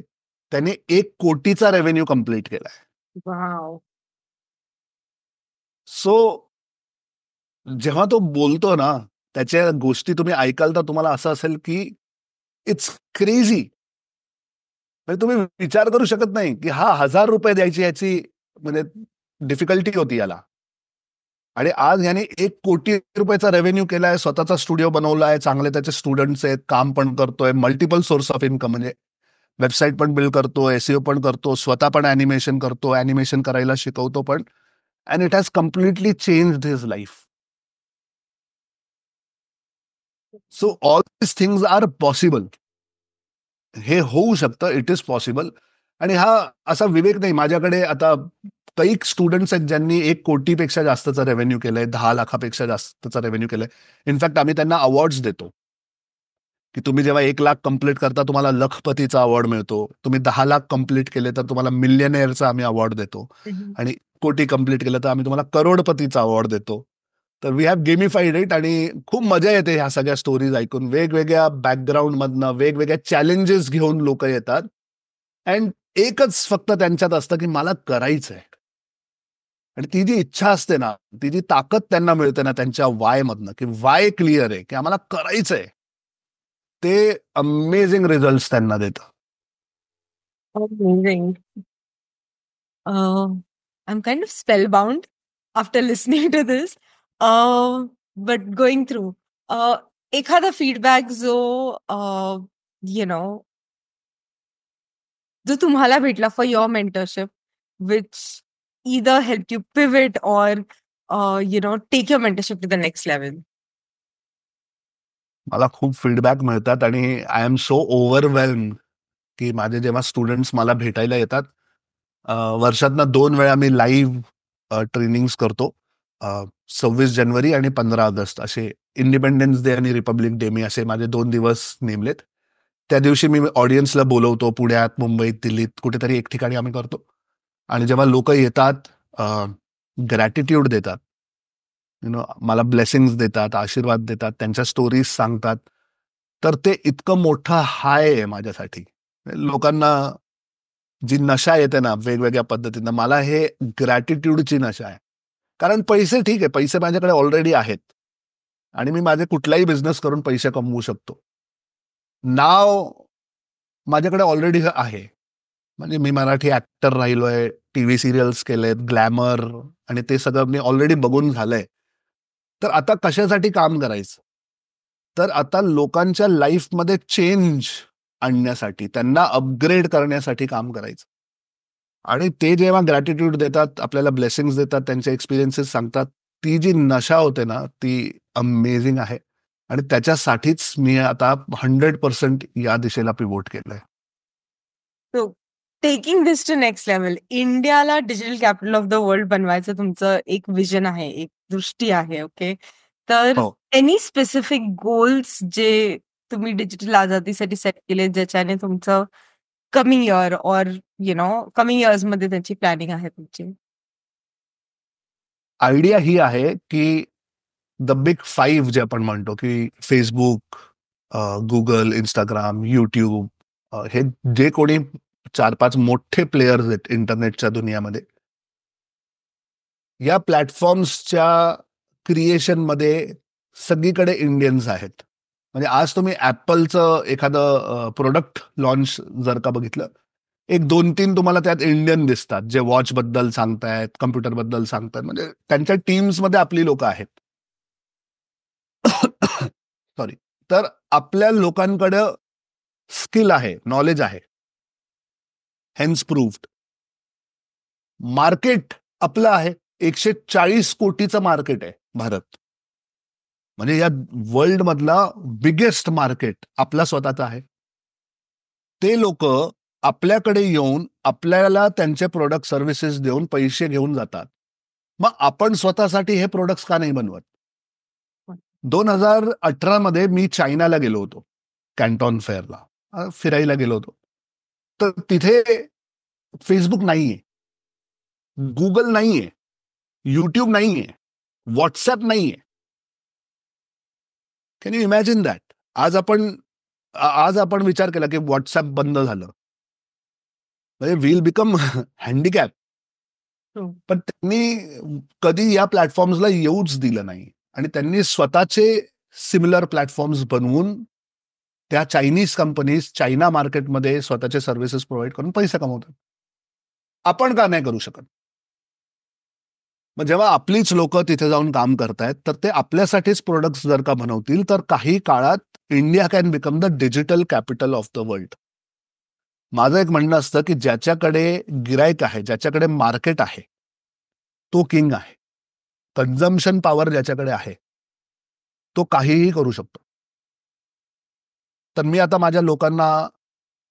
त्याने 1 कोटीचा रेव्हेन्यू कंप्लीट केलाय. वाव. सो जेव्हा तो बोलतो ना, त्याच्या गोष्टी तुम्ही ऐकाल तर तुम्हाला असं असेल की इट्स क्रेझी. म्हणजे तुम्ही विचार करू शकत नाही की हा 1000 रुपये द्यायची याची म्हणजे डिफिकल्टी होती याला. आणि आज याने 1 कोटी रुपयाचा रेव्हेन्यू केलाय, स्वतःचा स्टुडिओ बनवलाय, चांगले त्याचे स्टुडंट्स आहेत, काम पण करतोय, मल्टिपल सोर्स ऑफ इन्कम. म्हणजे वेबसाईट पण बिल्ड करतो, SEO पण करतो, स्वतः पण ॲनिमेशन करतो, ॲनिमेशन करायला शिकवतो पण. And it has completely changed his life. So all this things are possible. हे होऊ शकतं, इट इज पॉसिबल. आणि हा असा विवेक नाही. माझ्याकडे आता काही स्टुडंट्स आहेत ज्यांनी 1 कोटीपेक्षा जास्तचा रेव्हेन्यू केलंय, 10 लाखापेक्षा जास्तचा रेव्हेन्यू केलंय. इनफॅक्ट आम्ही त्यांना अवॉर्ड्स देतो, की तुम्ही जेव्हा 1 लाख कंप्लीट करता तुम्हाला लखपतीचा अवॉर्ड मिळतो. तुम्ही 10 लाख कंप्लीट केले तर तुम्हाला मिलियनेअरचा आम्ही अवॉर्ड देतो. आणि कोटी कंप्लीट केलं तर आम्ही तुम्हाला करोडपतीचा अवॉर्ड देतो. तर वी हॅव गेमिफाईड इट. आणि खूप मजा येते ह्या सगळ्या स्टोरीज ऐकून. वेगवेगळ्या बॅकग्राऊंडमधनं वेगवेगळ्या चॅलेंजेस घेऊन लोक येतात. अँड एकच फक्त त्यांच्यात असतं की मला करायचंय. आणि ती जी इच्छा असते ना, ती जी ताकद त्यांना मिळते ना त्यांच्या वाय मधनं, की वाय क्लिअर आहे, की आम्हाला करायचंय, ते अमेझिंग रिझल्ट त्यांना देतं. Amazing. I'm kind of spellbound after listening to this. But going through, एखादा फीडबॅक जो you know जो तुम्हाला भेटला for your mentorship, which either helped you pivot or take your mentorship to the next level. मला खूप फीडबॅक मिळतात आणि आय एम सो ओव्हरवेल्म की माझे जेव्हा स्टुडंट्स मला भेटायला येतात, वर्षातनं 2 वेळा मी लाईव्ह ट्रेनिंग्स करतो. 26 जानेवारी आणि 15 ऑगस्ट असे इंडिपेंडन्स डे आणि रिपब्लिक डे मी असे माझे 2 दिवस नेमलेत. त्या दिवशी मी ऑडियन्सला बोलवतो. पुण्यात, मुंबईत, दिल्लीत कुठेतरी एक ठिकाणी आम्ही करतो. आणि जेव्हा लोक येतात, ग्रॅटिट्यूड देतात, मला ब्लेसिंग्स देतात, आशीर्वाद देतात, त्यांच्या स्टोरीज सांगतात, तर ते इतकं मोठं हाय आहे माझ्यासाठी. लोकांना जी नशा येते ना वेगवेगळ्या पद्धतीनं, मला हे ग्रॅटिट्यूडची नशा आहे. कारण पैसे ठीक आहे, पैसे माझ्याकडे ऑलरेडी आहेत आणि मी माझे कुठलाही बिझनेस करून पैसे कमवू शकतो. नाव माझ्याकडे ऑलरेडी आहे. म्हणजे मी मराठी ऍक्टर राहिलोय, टीव्ही सिरियल्स केलेत, ग्लॅमर, आणि ते सगळं मी ऑलरेडी बघून झालंय. तर आता कशासाठी काम करायचं? तर आता लोकांच्या लाईफमध्ये चेंज आणण्यासाठी, त्यांना अपग्रेड करण्यासाठी काम करायचं. आणि ते जेव्हा ग्रॅटिट्यूड देतात, आपल्याला ब्लेसिंग्स देतात, त्यांचे एक्सपिरियन्सेस सांगतात, ती जी नशा होते ना ती अमेझिंग आहे. आणि त्याच्यासाठीच मी आता 100% या दिशेला पिवोट केलंय. So, taking this to next level, इंडियाला digital capital of the world बनवायचं तुमचं एक विजन आहे, एक दृष्टी आहे. ओके, तर हो. एनी स्पेसिफिक गोल्स जे तुम्ही डिजिटल आझादीसाठी सेट केले, ज्याच्याने तुमचं कमिंग इयर और कमिंग इयर्स मध्ये त्याची प्लॅनिंग आहे तुमची? आयडिया ही आहे की द बिग 5 जे आपण म्हणतो, की फेसबुक, गुगल, इंस्टाग्राम, यूट्यूब, हे जे कोणी 4-5 मोठे प्लेयर्स आहेत इंटरनेटच्या दुनियामध्ये, या प्लॅटफॉर्म्सच्या क्रिएशनमध्ये सगळीकडे इंडियन्स आहेत. म्हणजे आज तुम्ही ऍपलचं एखादं प्रोडक्ट लॉन्च जर का बघितलं, एक 2-3 तुम्हाला त्यात इंडियन दिसतात, जे वॉच बद्दल सांगतायत, कम्प्युटर बद्दल सांगतायत. म्हणजे त्यांच्या टीम्समध्ये आपली लोक आहेत. सॉरी. तर आपल्या लोकांकडे स्किल आहे, नॉलेज आहे. Hence proved. मार्केट आपलं आहे. 140 कोटीचं मार्केट आहे भारत. म्हणजे या वर्ल्ड मधला बिगेस्ट मार्केट आपला स्वतःचा आहे. ते लोक आपल्याकडे येऊन आपल्याला त्यांचे प्रोडक्ट सर्व्हिसेस देऊन पैसे घेऊन जातात. मग आपण स्वतःसाठी हे प्रोडक्ट्स का नाही बनवत? 2018 मी चायनाला गेलो होतो, कॅन्टॉन फेअरला फिरायला गेलो होतो. तर तिथे फेसबुक नाहीये, गुगल नाहीये, युट्यूब नाहीये, व्हॉट्सअप नाहीये. Can you imagine that? आज आपण विचार केला की व्हॉट्सअप बंद झालं म्हणजे विल बिकम हँडिकॅप. पण त्यांनी कधी या प्लॅटफॉर्म्सला येऊच दिलं नाही आणि त्यांनी स्वतःचे सिमिलर प्लॅटफॉर्म्स बनवून त्या चायनीज कंपनीज चायना मार्केटमध्ये स्वतःचे सर्व्हिसेस प्रोव्हाइड करून पैसे कमवतात. आपण का नाही करू शकत? मग जेव्हा आपलीच लोक तिथे जाऊन काम करतायत तर ते आपल्यासाठीच प्रोडक्ट्स जर का बनवतील तर काही काळात India can become the digital capital of the world. माझं एक म्हणणं असतं की ज्याच्याकडे गिराईक आहे, ज्याच्याकडे मार्केट आहे, तो किंग आहे. कन्झम्पशन पॉवर ज्याच्याकडे आहे तो काहीही करू शकतो. तर मी आता माझ्या लोकांना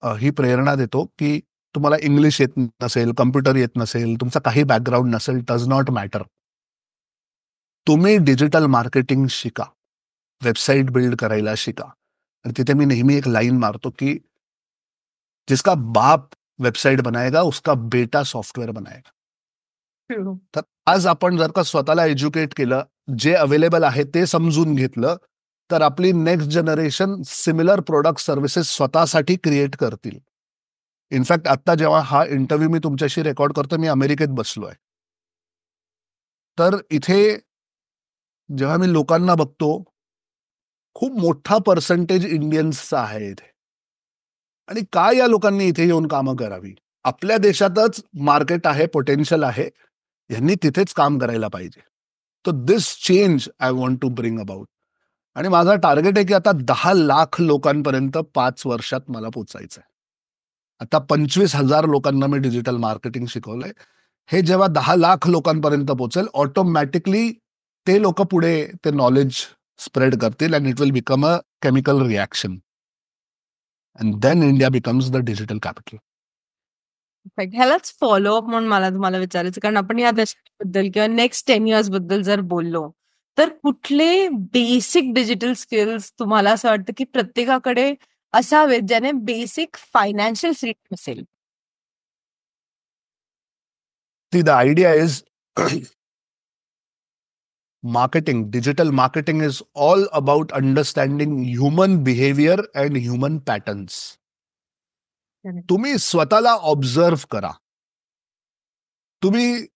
ही प्रेरणा देतो की तुम्हाला इंग्लिश येत नसेल, कम्प्युटर येत नसेल, तुमचा काही बॅकग्राऊंड नसेल, डज नॉट मॅटर. तुम्ही डिजिटल मार्केटिंग शिका, वेबसाईट बिल्ड करायला शिका. आणि तिथे मी नेहमी एक लाईन मारतो की जिसका बाप वेबसाईट बनाएगा उसका बेटा सॉफ्टवेअर बनाएगा. तर आज आपण जर का स्वतःला एज्युकेट केलं, जे अवेलेबल आहे ते समजून घेतलं, तर आपली next generation similar product services स्वतःसाठी क्रिएट करतील. इनफॅक्ट आता जेव्हा हा इंटरव्ह्यू मी तुमच्याशी रेकॉर्ड करतो, मी अमेरिकेत बसलोय. तर इथे जेव्हा मी लोकांना बघतो, खूप मोठा पर्सेंटेज इंडियन्सचा आहे इथे. आणि का या लोकांनी इथे येऊन कामं करावी? आपल्या देशातच मार्केट आहे, पोटेन्शियल आहे, यांनी तिथेच काम करायला पाहिजे. तर this change I want to bring about. आणि माझा टार्गेट आहे की आता 10 लाख लोकांपर्यंत 5 वर्षात मला पोचायचं आहे. आता 25,000 लोकांना मी डिजिटल मार्केटिंग शिकवलंय. हे जेव्हा 10 लाख लोकांपर्यंत पोहोचेल, ऑटोमॅटिकली ते लोक पुढे ते नॉलेज स्प्रेड करतील and it will become a chemical reaction. And then India becomes the digital capital. ह्यालाच फॉलोअप म्हणून मला तुम्हाला विचारायचं, कारण आपण या दशकाबद्दल किंवा नेक्स्ट 10 इयर्स बद्दल जर बोललो, तर कुठले बेसिक डिजिटल स्किल्स तुम्हाला असं वाटतं की प्रत्येकाकडे असावेत, ज्याने बेसिक फायनान्शियल फ्रीडम असेल? See, the idea is marketing, digital marketing is all about understanding human behavior and human patterns. तुम्ही स्वतःला ऑब्झर्व करा. तुम्ही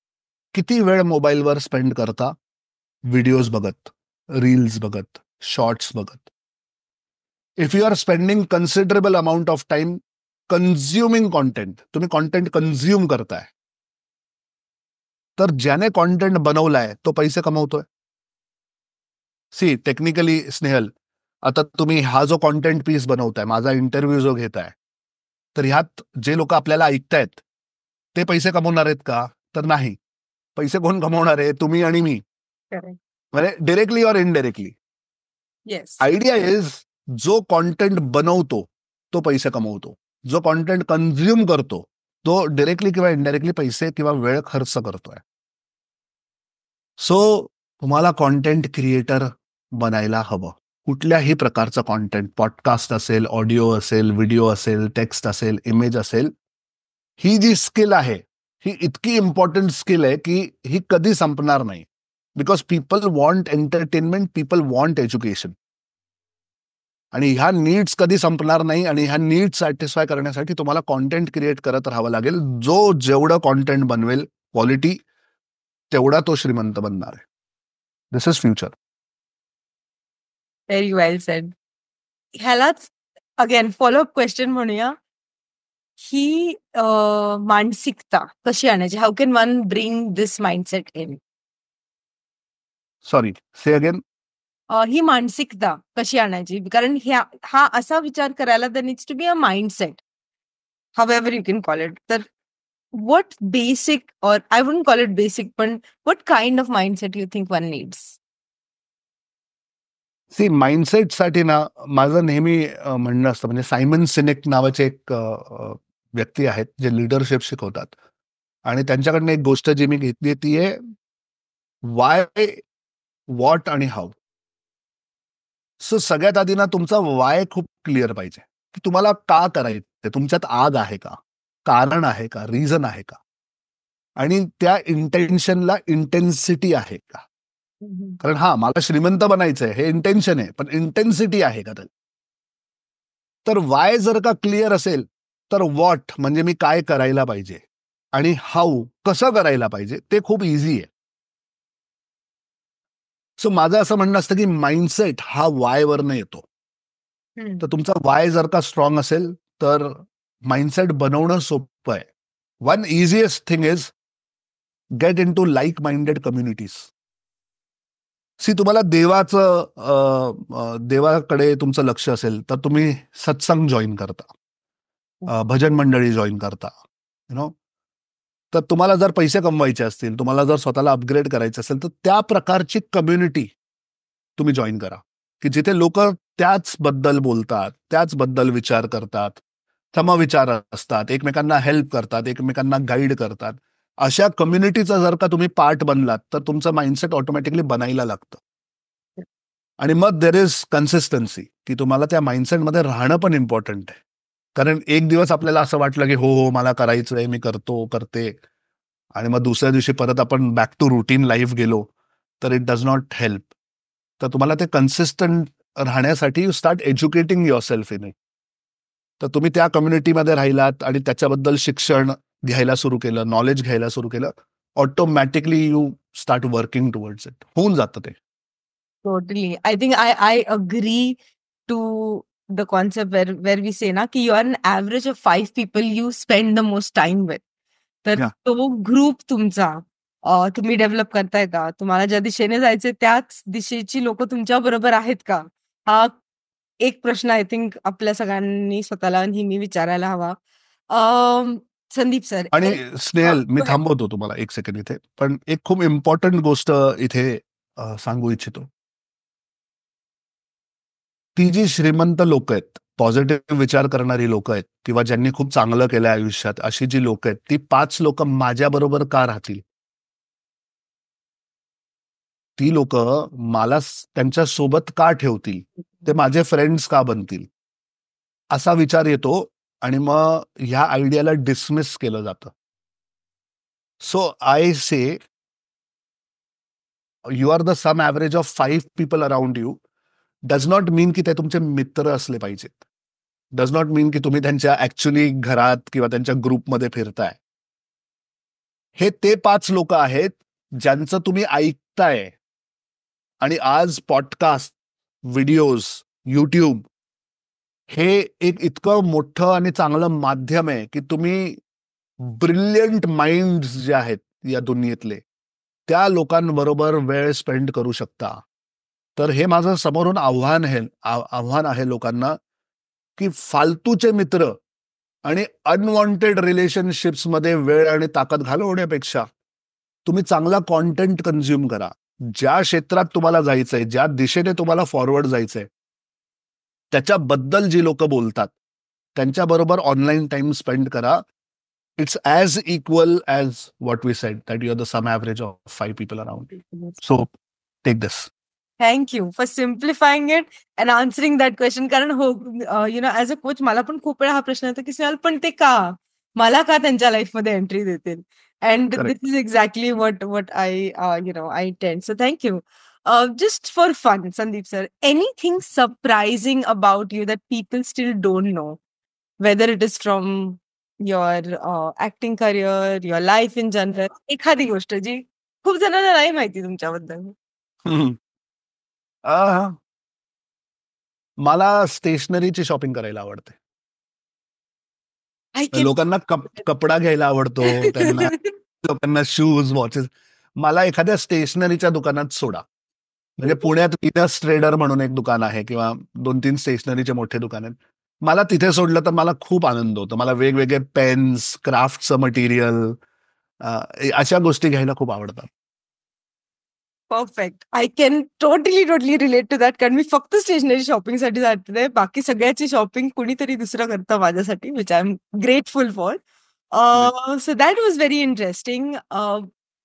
किती वेळ मोबाईलवर स्पेंड करता? व्हिडिओज बघत, रील्स बघत, शॉर्ट्स बघत. If you are spending considerable amount of time consuming content, तुम्ही कॉन्टेंट कन्झ्युम करताय, तर ज्याने कॉन्टेंट बनवलाय तो पैसे कमवतोय. सी टेक्निकली स्नेहल, आता तुम्ही हा जो कॉन्टेंट पीस बनवताय, माझा इंटरव्ह्यू जो घेताय, तर ह्यात जे लोक आपल्याला ऐकतायत ते पैसे कमवणार आहेत का? तर नाही. पैसे कोण कमवणार आहे? तुम्ही आणि मी. म्हणजे directly or indirectly. Yes. Idea is जो कॉन्टेंट बनवतो तो पैसे कमवतो, जो कॉन्टेंट कन्झ्युम करतो तो डिरेक्टली किंवा इनडायरेक्टली पैसे किंवा वेळ खर्च करतोय. सो तुम्हाला कॉन्टेंट क्रिएटर बनायला हवं. कुठल्याही प्रकारचं कॉन्टेंट, पॉडकास्ट असेल, ऑडिओ असेल, व्हिडिओ असेल, टेक्स्ट असेल, इमेज असेल, ही जी स्किल आहे ही इतकी इम्पॉर्टंट स्किल आहे की ही कधी संपणार नाही. Because people want entertainment, people want education. आणि ह्या नीड्स कधी संपणार नाही आणि ह्या नीड्स सॅटिस्फाय करण्यासाठी तुम्हाला कॉन्टेंट क्रिएट करत राहावं लागेल. जो जेवढं कॉन्टेंट बनवेल क्वालिटी, तेवढा तो श्रीमंत बनणार आहे. This is future. Very well said. ह्यालाच अगेन फॉलोअप क्वेश्चन म्हणूया. ही मानसिकता कशी आणायची? How can one bring this mindset in? Sorry, say again. ही मानसिकता कशी आणायची? कारण हा असा विचार करायला there needs to be a mindset, however you can call it. तर what basic, or I wouldn't call it basic, but what kind of mindset you think one needs? See, माइंडसेटसाठी ना माझं नेहमी म्हणणं असतं, म्हणजे सायमन सिनेक नावाचे एक व्यक्ती आहेत जे लिडरशिप शिकवतात, आणि त्यांच्याकडनं एक गोष्ट जी मी घेतली ती आहे वाय, व्हॉट आणि हाऊ. सो सगळ्यात आधी ना तुमचा वाय खूप क्लिअर पाहिजे, की तुम्हाला का करायचं, तुमच्यात आग आहे का, कारण आहे का, रिझन आहे का, आणि त्या इंटेन्शनला इंटेन्सिटी आहे का. कारण मला श्रीमंत बनायचंय हे इंटेन्शन आहे, पण इंटेन्सिटी आहे का त्यात. तर वाय जर का क्लिअर असेल तर व्हॉट म्हणजे मी काय करायला पाहिजे, आणि हाऊ कसं करायला पाहिजे ते खूप इझी आहे. सो माझं असं म्हणणं असतं की माइंडसेट हा वाय वरनं येतो. तर तुमचा वाय जर का स्ट्रॉंग असेल तर माइंडसेट बनवणं सोपं आहे. One easiest thing is get into like minded communities. See, तुम्हाला देवाकडे तुमचं लक्ष असेल तर तुम्ही सत्संग जॉईन करता, भजन मंडळी जॉईन करता, तर तुम्हाला जर पैसे कमवायचे असतील, तुम्हाला जर स्वतःला अपग्रेड करायचं असेल तर त्या प्रकारची कम्युनिटी तुम्ही जॉईन करा, की जिथे लोक त्याच बद्दल बोलतात, त्याच बद्दल विचार करतात, समविचार असतात, एकमेकांना हेल्प करतात, एकमेकांना गाईड करतात. अशा कम्युनिटीचा जर का तुम्ही पार्ट बनलात तर तुमचं माइंडसेट ऑटोमॅटिकली बनायला लागतं. आणि मग देर इज कन्सिस्टन्सी, की तुम्हाला त्या माइंडसेटमध्ये राहणं पण इम्पॉर्टंट आहे. कारण एक दिवस आपल्याला असं वाटलं की हो मला करायचंय, मी करते, आणि मग दुसऱ्या दिवशी परत आपण बॅक टू रुटीन लाईफ गेलो तर इट डज नॉट हेल्प. तर तुम्हाला ते कन्सिस्टंट राहण्यासाठी you start educating your self in it. तर तुम्ही त्या कम्युनिटीमध्ये राहिलात आणि त्याच्याबद्दल शिक्षण घ्यायला सुरू केलं, नॉलेज घ्यायला सुरू केलं, automatically you start working towards it. होऊन जातं ते. Totally. I think I agree to the concept where we say ना की you are an average of 5 people you spend the most time with. तर Yeah. तो ग्रुप तुमचा तुम्ही डेव्हलप करताय का? तुम्हाला ज्या दिशेने जायचे त्याच दिशेची लोक तुमच्या बरोबर आहेत का? हा एक प्रश्न आय थिंक आपल्या सगळ्यांनी स्वतःला नेहमी विचारायला हवा. संदीप सर, आणि स्नेहल, मी थांबवतो तुम्हाला एक सेकंड इथे, पण एक खूप इम्पॉर्टंट गोष्ट इथे सांगू इच्छितो. ती जी श्रीमंत लोक आहेत, पॉझिटिव्ह विचार करणारी लोक आहेत, किंवा ज्यांनी खूप चांगलं केलं आयुष्यात, अशी जी लोक आहेत, ती 5 लोक माझ्या बरोबर का राहतील? ती लोक मला त्यांच्या सोबत का ठेवतील? ते माझे फ्रेंड्स का बनतील? असा विचार येतो, आणि मग ह्या आयडियाला डिसमिस केलं जातं. So I say you are the sum average of 5 people around you. Does not mean की ते तुमचे मित्र असले पाहिजेत. डज नॉट मीन की तुम्ही त्यांच्या ऍक्च्युअली घरात किंवा त्यांच्या ग्रुपमध्ये फिरताय. हे ते 5 लोक आहेत ज्यांचं तुम्ही ऐकताय. आणि आज पॉडकास्ट, व्हिडिओज, युट्यूब हे एक इतकं मोठं आणि चांगलं माध्यम आहे की तुम्ही ब्रिलियंट माइंड्स जे आहेत या दुनियेतले, त्या लोकांबरोबर वेळ स्पेंड करू शकता. तर हे माझं समोरून आव्हान आहे लोकांना, की फालतूचे मित्र आणि अनवॉन्टेड रिलेशनशिप्समध्ये वेळ आणि ताकद घालवण्यापेक्षा तुम्ही चांगला कॉन्टेंट कन्झ्युम करा. ज्या क्षेत्रात तुम्हाला जायचंय, ज्या दिशेने तुम्हाला फॉरवर्ड जायचंय, त्याच्याबद्दल जी लोक बोलतात त्यांच्याबरोबर ऑनलाईन टाइम स्पेंड करा. It's as equal as what we said, that you're the sum average of 5 people around you. So take this. Thank you for simplifying it and answering that question. कारण हो, ॲज अ कोच मला पण खूप वेळा हा प्रश्न येतो की स्नेहल, पण ते का मला का त्यांच्या लाईफमध्ये एंट्री देतील? And Correct. This is exactly what I intend. So thank you. Just for fun, Sandeep sir, anything surprising about you that people still don't know, whether it is from your acting career, your life in general, एखादी गोष्ट जी खूप जणांना नाही माहिती तुमच्याबद्दल? हम्म. अं, मला स्टेशनरीची शॉपिंग करायला आवडते. आय कॅन लोकांना कपडा घ्यायला आवडतो, त्यांना लोकांना शूज, वॉचेस. मला एखाद्या स्टेशनरीच्या दुकानात सोडा. म्हणजे पुण्यात विनस ट्रेडर म्हणून एक दुकान आहे किंवा 2-3 स्टेशनरीचे मोठे दुकान आहेत. मला तिथे सोडलं तर मला खूप आनंद होतो. मला वेगवेगळे पेन्स, क्राफ्टचं मटेरियल, अशा गोष्टी घ्यायला खूप आवडतात. Perfect. I can totally relate to that. कारण मी फक्त स्टेशनरी शॉपिंगसाठी जाते. बाकी सगळ्याची शॉपिंग कुणीतरी दुसरं करतं माझ्यासाठी, which I am grateful for. So that was very interesting.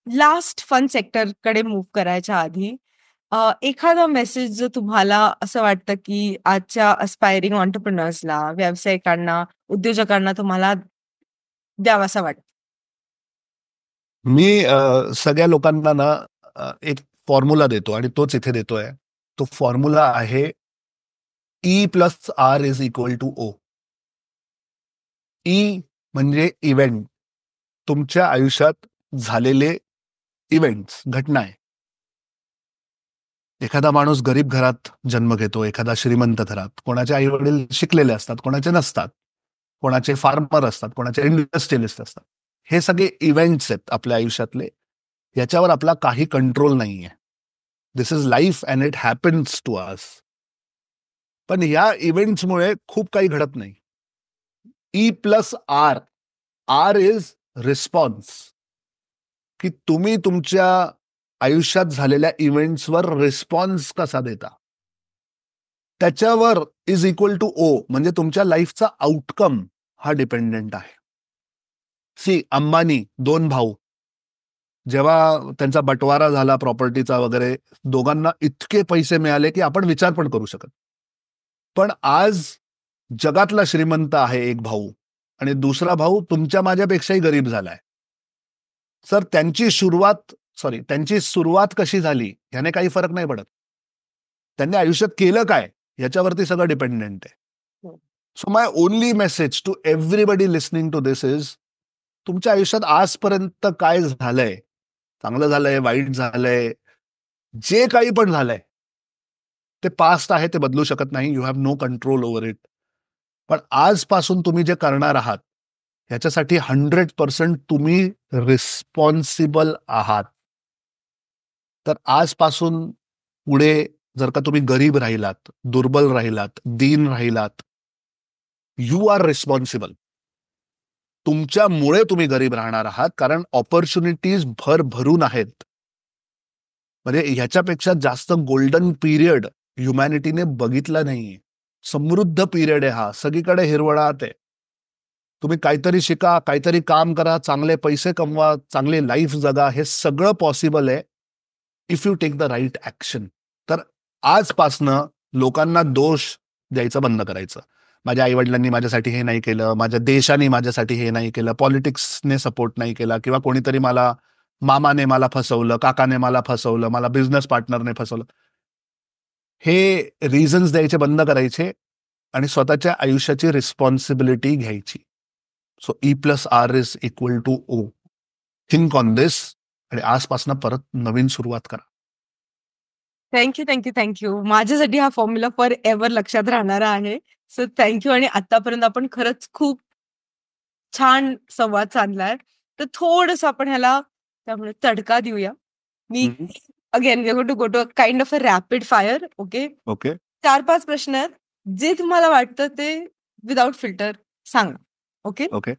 Last fun सेक्टरकडे मूव्ह करायच्या आधी एखादा मेसेज जो तुम्हाला असं वाटतं की आजच्या अस्पायरिंग ऑन्टरप्रिनर्सला, व्यावसायिकांना, उद्योजकांना तुम्हाला द्यावासा वाटतं? मी सगळ्या लोकांना ना एक फॉर्म्युला देतो आणि तोच इथे देतोय. तो फॉर्म्युला आहे E+R is equal to O. E म्हणजे इव्हेंट, तुमच्या आयुष्यात झालेले इव्हेंट्स, घटना आहे. एखादा माणूस गरीब घरात जन्म घेतो, एखादा श्रीमंत घरात. कोणाचे आई वडील शिकलेले असतात, कोणाचे नसतात, कोणाचे फार्मर असतात, कोणाचे इंडस्ट्रियलिस्ट असतात. हे सगळे इव्हेंट्स आहेत आपल्या आयुष्यातले. याच्यावर आपला काही कंट्रोल नाहीये. This is life and it happens to us. पण या इव्हेंट्समुळे खूप काही घडत नाही. E+R. R is response. की तुम्ही तुमच्या आयुष्यात झालेल्या इव्हेंट्सवर रिस्पॉन्स कसा देता, त्याच्यावर इज इक्वल टू O म्हणजे तुमच्या लाईफचा आउटकम हा डिपेंडेंट आहे. सी, अंबानी 2 भाऊ, जेव्हा त्यांचा बंटवारा झाला प्रॉपर्टीचा वगैरे, दोघांना इतके पैसे मिळाले की आपण विचार पण करू शकत. पण आज जगातला श्रीमंत आहे एक भाऊ आणि दुसरा भाऊ तुमच्या माझ्यापेक्षाही गरीब झालाय. सर, त्यांची सुरुवात कशी झाली ह्याने काही फरक नाही पडत. त्यांनी आयुष्यात केलं काय याच्यावरती सगळं डिपेंडेंट आहे. So my only message to everybody listening to this is, तुमच्या आयुष्यात आजपर्यंत काय झालंय, चांगलं झालंय, वाईट झालंय, जे काही पण झालंय ते पास्ट आहे, ते बदलू शकत नाही. You have no control over it. पण आजपासून तुम्ही जे करणार आहात ह्याच्यासाठी 100% तुम्ही रिस्पॉन्सिबल आहात. तर आजपासून पुढे जर का तुम्ही गरीब राहिलात, दुर्बल राहिलात, दीन राहिलात, यू आर रिस्पॉन्सिबल. तुमच्यामुळे तुम्ही गरीब राहणार आहात, कारण ऑपॉर्च्युनिटीज भरभरून आहेत. म्हणजे ह्याच्यापेक्षा जास्त गोल्डन पिरियड ह्युमॅनिटीने बघितला नाहीये. समृद्ध पिरियड आहे हा, सगळीकडे हिरवळाट आहे. तुम्ही काहीतरी शिका, काहीतरी काम करा, चांगले पैसे कमवा, चांगली लाईफ जगा. हे सगळं पॉसिबल आहे if you take the right action. तर आजपासनं लोकांना दोष द्यायचं बंद करायचं. माझ्या आईवडिलांनी माझ्यासाठी हे नाही केलं, माझ्या देशाने माझ्यासाठी हे नाही केलं, पॉलिटिक्सने सपोर्ट नाही केला, किंवा कोणीतरी मामाने मला फसवलं, काकाने मला फसवलं, मला बिझनेस पार्टनरने फसवलं. हे रिझन्स द्यायचे बंद करायचे आणि स्वतःच्या आयुष्याची रिस्पॉन्सिबिलिटी घ्यायची. So E+R is equal to O. Think on this आणि आजपासून परत नवीन सुरुवात करा. थँक्यू. माझ्यासाठी हा फॉर्म्युला फॉर एव्हर लक्षात राहणारा आहे. So thank you. आणि आतापर्यंत आपण खरंच खूप छान संवाद साधलाय. तर थोडंसं आपण ह्याला त्यामुळे तडका देऊया. मी again we are going to go to kind of a rapid fire. Okay. Okay. 4-5 प्रश्न आहेत. जे तुम्हाला वाटतं ते विदाउट फिल्टर सांगा. ओके. ओके.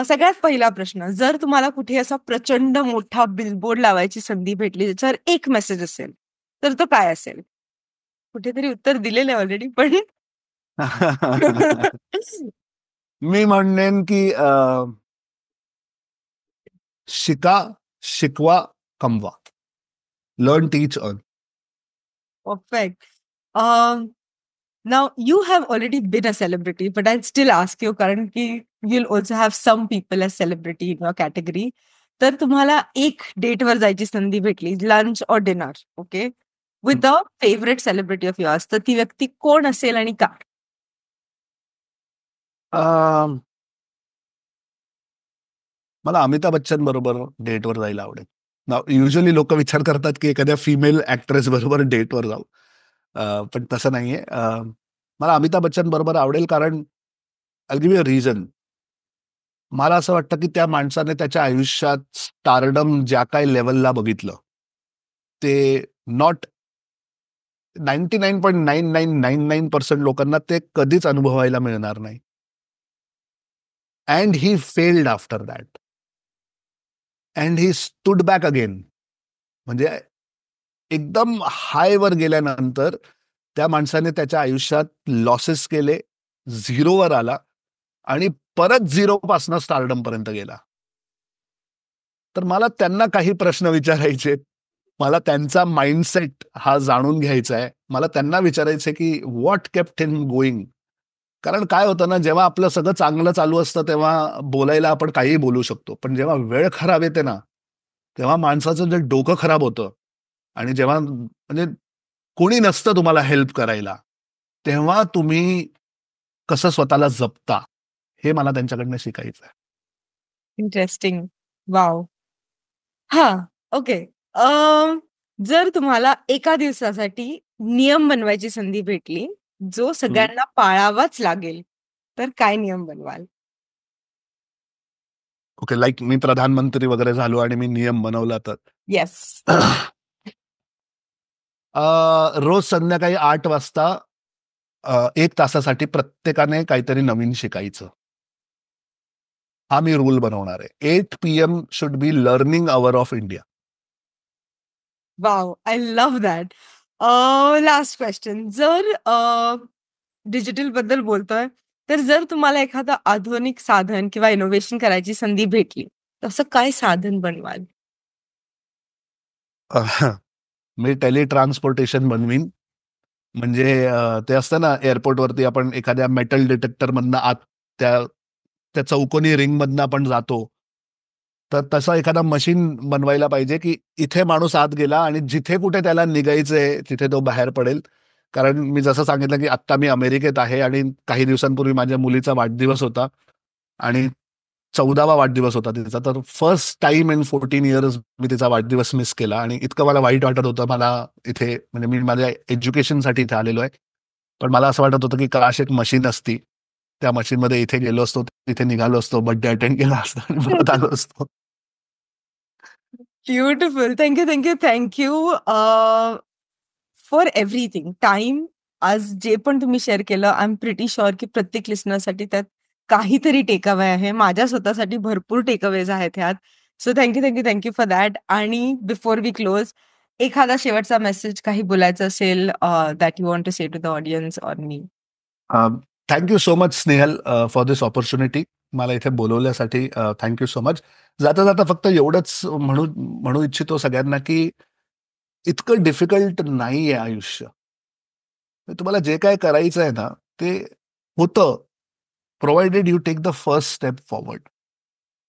सगळ्यात पहिला प्रश्न, जर तुम्हाला कुठे असा प्रचंड मोठा बिलबोर्ड लावायची संधी भेटली, ज्याच्यावर एक मेसेज असेल, तर तो काय असेल? कुठेतरी उत्तर दिलेलं आहे ऑलरेडी, पण मी म्हणेन की शिका, शिकवा, कमवा. Learn, teach, earn. Perfect. Now you have already been a celebrity, but I'll still ask you, कारण की you'll also have some people as celebrity in your category. तर तुम्हाला एक डेटवर जायची संधी भेटली, लंच और dinner, okay, with a favourite celebrity of yours, तर ती व्यक्ती कोण असेल आणि का? मला अमिताभ बच्चन बरोबर डेटवर जायला आवडेल. युजली लोक विचार करतात की एखाद्या फिमेल ऍक्ट्रेस बरोबर डेटवर जाऊ, पण तसं नाहीये. मला अमिताभ बच्चन बरोबर आवडेल कारण I give you a reason. मला असं वाटतं की त्या माणसाने त्याच्या आयुष्यात स्टारडम ज्या काही लेवलला बघितलं ते नॉट 99.9999% लोकांना ते कधीच अनुभवायला मिळणार नाही. And he failed after that and he stood back again. म्हणजे एकदम हायवर गेल्यानंतर त्या माणसाने त्याच्या आयुष्यात लॉसेस केले, झिरोवर आला आणि परत झिरोपासनं स्टारडम पर्यंत गेला. तर मला त्यांना काही प्रश्न विचारायचे, मला त्यांचा माइंडसेट हा जाणून घ्यायचा आहे. मला त्यांना विचारायचं की व्हॉट केप्ट हिम गोईंग. कारण काय होतं ना, जेव्हा आपलं सगळं चांगलं चालू असतं तेव्हा बोलायला आपण काहीही बोलू शकतो, पण जेव्हा वेळ खराब येते ना, तेव्हा माणसाचं जे डोकं खराब होतं आणि जेव्हा म्हणजे कोणी नसतं तुम्हाला हेल्प करायला, तेव्हा तुम्ही कसं स्वतःला जपता, हे मला त्यांच्याकडनं शिकायचं आहे. इंटरेस्टिंग. वाव. हां, ओके. जर तुम्हाला एका दिवसासाठी नियम बनवायची संधी भेटली, जो सगळ्यांना पाळावाच लागेल, तर काय नियम बनवाल? ओके, लाईक मी प्रधानमंत्री वगैरे झालो आणि मी नियम बनवला तर येस. रोज संध्याकाळी 8 वाजता 1 तासासाठी प्रत्येकाने काहीतरी नवीन शिकायचं. हा मी रूल बनवणार आहे. 8 PM should be learning our of India. Wow! I love that. Last question. जर डिजिटलबद्दल बोलतोय, तर जर तुम्हाला एखादं आधुनिक साधन किंवा इनोव्हेशन करायची संधी भेटली, तसं काय साधन बनवाल? मी टेलिट्रान्सपोर्टेशन बनवीन. म्हणजे ते असतं ना एअरपोर्टवरती आपण एखाद्या मेटल डिटेक्टरमधनं आत त्या त्या चौकोनी रिंगमधनं आपण जातो. तर तसं एखादा मशीन बनवायला पाहिजे, की इथे माणूस आत गेला आणि जिथे कुठे त्याला निघायचंय तिथे तो बाहेर पडेल. कारण मी जसं सांगितलं, की आत्ता मी अमेरिकेत आहे आणि काही दिवसांपूर्वी माझ्या मुलीचा वाढदिवस होता आणि 14वा वाढदिवस होता तिचा. तर फर्स्ट टाईम इन 14 इयर्स मी तिचा वाढदिवस मिस केला आणि इतकं मला वाईट वाटत होतं. मला इथे म्हणजे मी माझ्या एज्युकेशनसाठी इथे आलेलो आहे. पण मला असं वाटत होतं, की काश एक मशीन असती. त्या मशीनमध्ये इथे गेलो असतो, तिथे निघालो असतो, बर्थडे अटेंड केला असता आणि परत आलो असतो. Beautiful. Thank you for everything. Time, आज जे पण तुम्ही शेअर केलं, आय एम प्रिटी शुअर की प्रत्येक लिस्नरसाठी त्यात काहीतरी टेकअवे आहे. माझ्या स्वतःसाठी भरपूर टेकअवेज आहेत ह्यात. So thank you for that. आणि बिफोर वी क्लोज, एखादा शेवटचा मेसेज काही बोलायचं असेल that you want to say to the audience or me? Thank so much Snehal for this opportunity. मला इथे बोलवल्यासाठी थँक सो मच. जाता जाता फक्त एवढंच म्हणू इच्छितो सगळ्यांना, की इतकं डिफिकल्ट नाहीये आयुष्य. तुम्हाला जे काय करायचं आहे ना, ते होतं, provided you take the first step forward.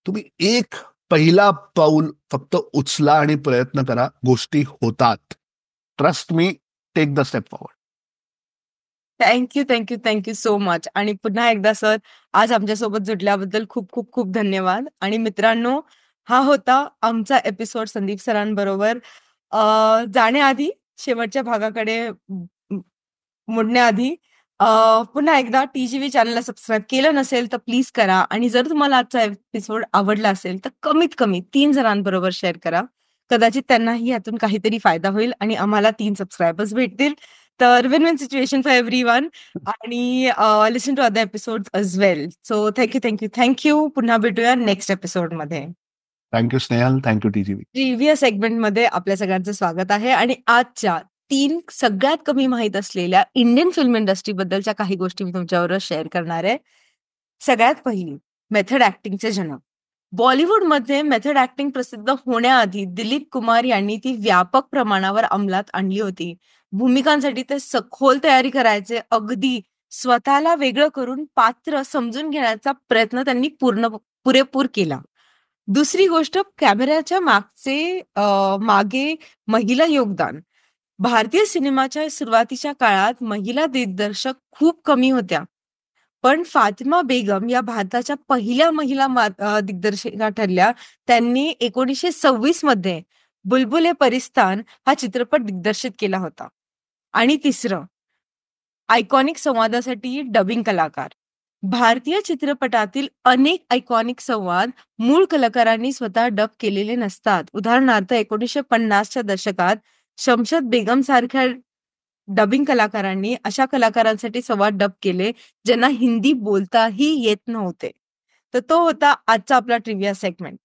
तुम्ही एक पहिला पाऊल फक्त उचला आणि प्रयत्न करा, गोष्टी होतात. Trust me, take the step forward. Thank you so much. आणि पुन्हा एकदा सर, आज आमच्यासोबत जुडल्याबद्दल खूप धन्यवाद. आणि मित्रांनो, हा होता आमचा एपिसोड संदीप सरांबरोबर. जाण्याआधी, शेवटच्या भागाकडे मुडण्याआधी पुन्हा एकदा TGV चॅनलला सबस्क्राईब केलं नसेल तर प्लीज करा. आणि जर तुम्हाला आजचा एपिसोड आवडला असेल तर कमीत कमी 3 जणांबरोबर शेअर करा. कदाचित त्यांनाही यातून काहीतरी फायदा होईल आणि आम्हाला 3 सबस्क्रायबर्स भेटतील. तर win win situation for everyone. And listen to other episodes as well. So thank you. पुन्हा भेटूया नेक्स्ट एपिसोडमध्ये. Thank you Snehal, thank you TGV. Previous सेगमेंटमध्ये आपल्या सगळ्यांचं स्वागत आहे. आणि आजच्या 3 सगळ्यात कमी माहीत असलेल्या इंडियन फिल्म इंडस्ट्रीबद्दलच्या काही गोष्टी मी तुमच्याबरोबर शेअर करणार आहे. सगळ्यात पहिली, मेथड ॲक्टिंगचे जनक. बॉलिवूडमध्ये मेथड ॲक्टिंग प्रसिद्ध होण्याआधी दिलीप कुमार यांनी ती व्यापक प्रमाणावर अंमलात आणली होती. भूमिकांसाठी ते सखोल तयारी करायचे. अगदी स्वतःला वेगळं करून पात्र समजून घेण्याचा प्रयत्न त्यांनी पुरेपूर केला. दुसरी गोष्ट, कॅमेऱ्याच्या मागे महिला योगदान. भारतीय सिनेमाच्या सुरुवातीच्या काळात महिला दिग्दर्शक खूप कमी होत्या. पण फातिमा बेगम या भारताच्या पहिल्या महिला दिग्दर्शिका ठरल्या. त्यांनी 1926 मध्ये बुलबुले परिस्तान हा चित्रपट दिग्दर्शित केला होता. आणि तिसरं, आयकॉनिक संवादासाठी डबिंग कलाकार. भारतीय चित्रपटातील अनेक आयकॉनिक संवाद मूळ कलाकारांनी स्वतः डब केलेले नसतात. उदाहरणार्थ 1950च्या दशकात शमशद बेगम सारख्या डबिंग कलाकारांनी अशा कलाकारांसाठी संवाद डब केले ज्यांना हिंदी बोलताही येत नव्हते. तर तो होता आजचा आपला ट्रिव्हिया सेगमेंट.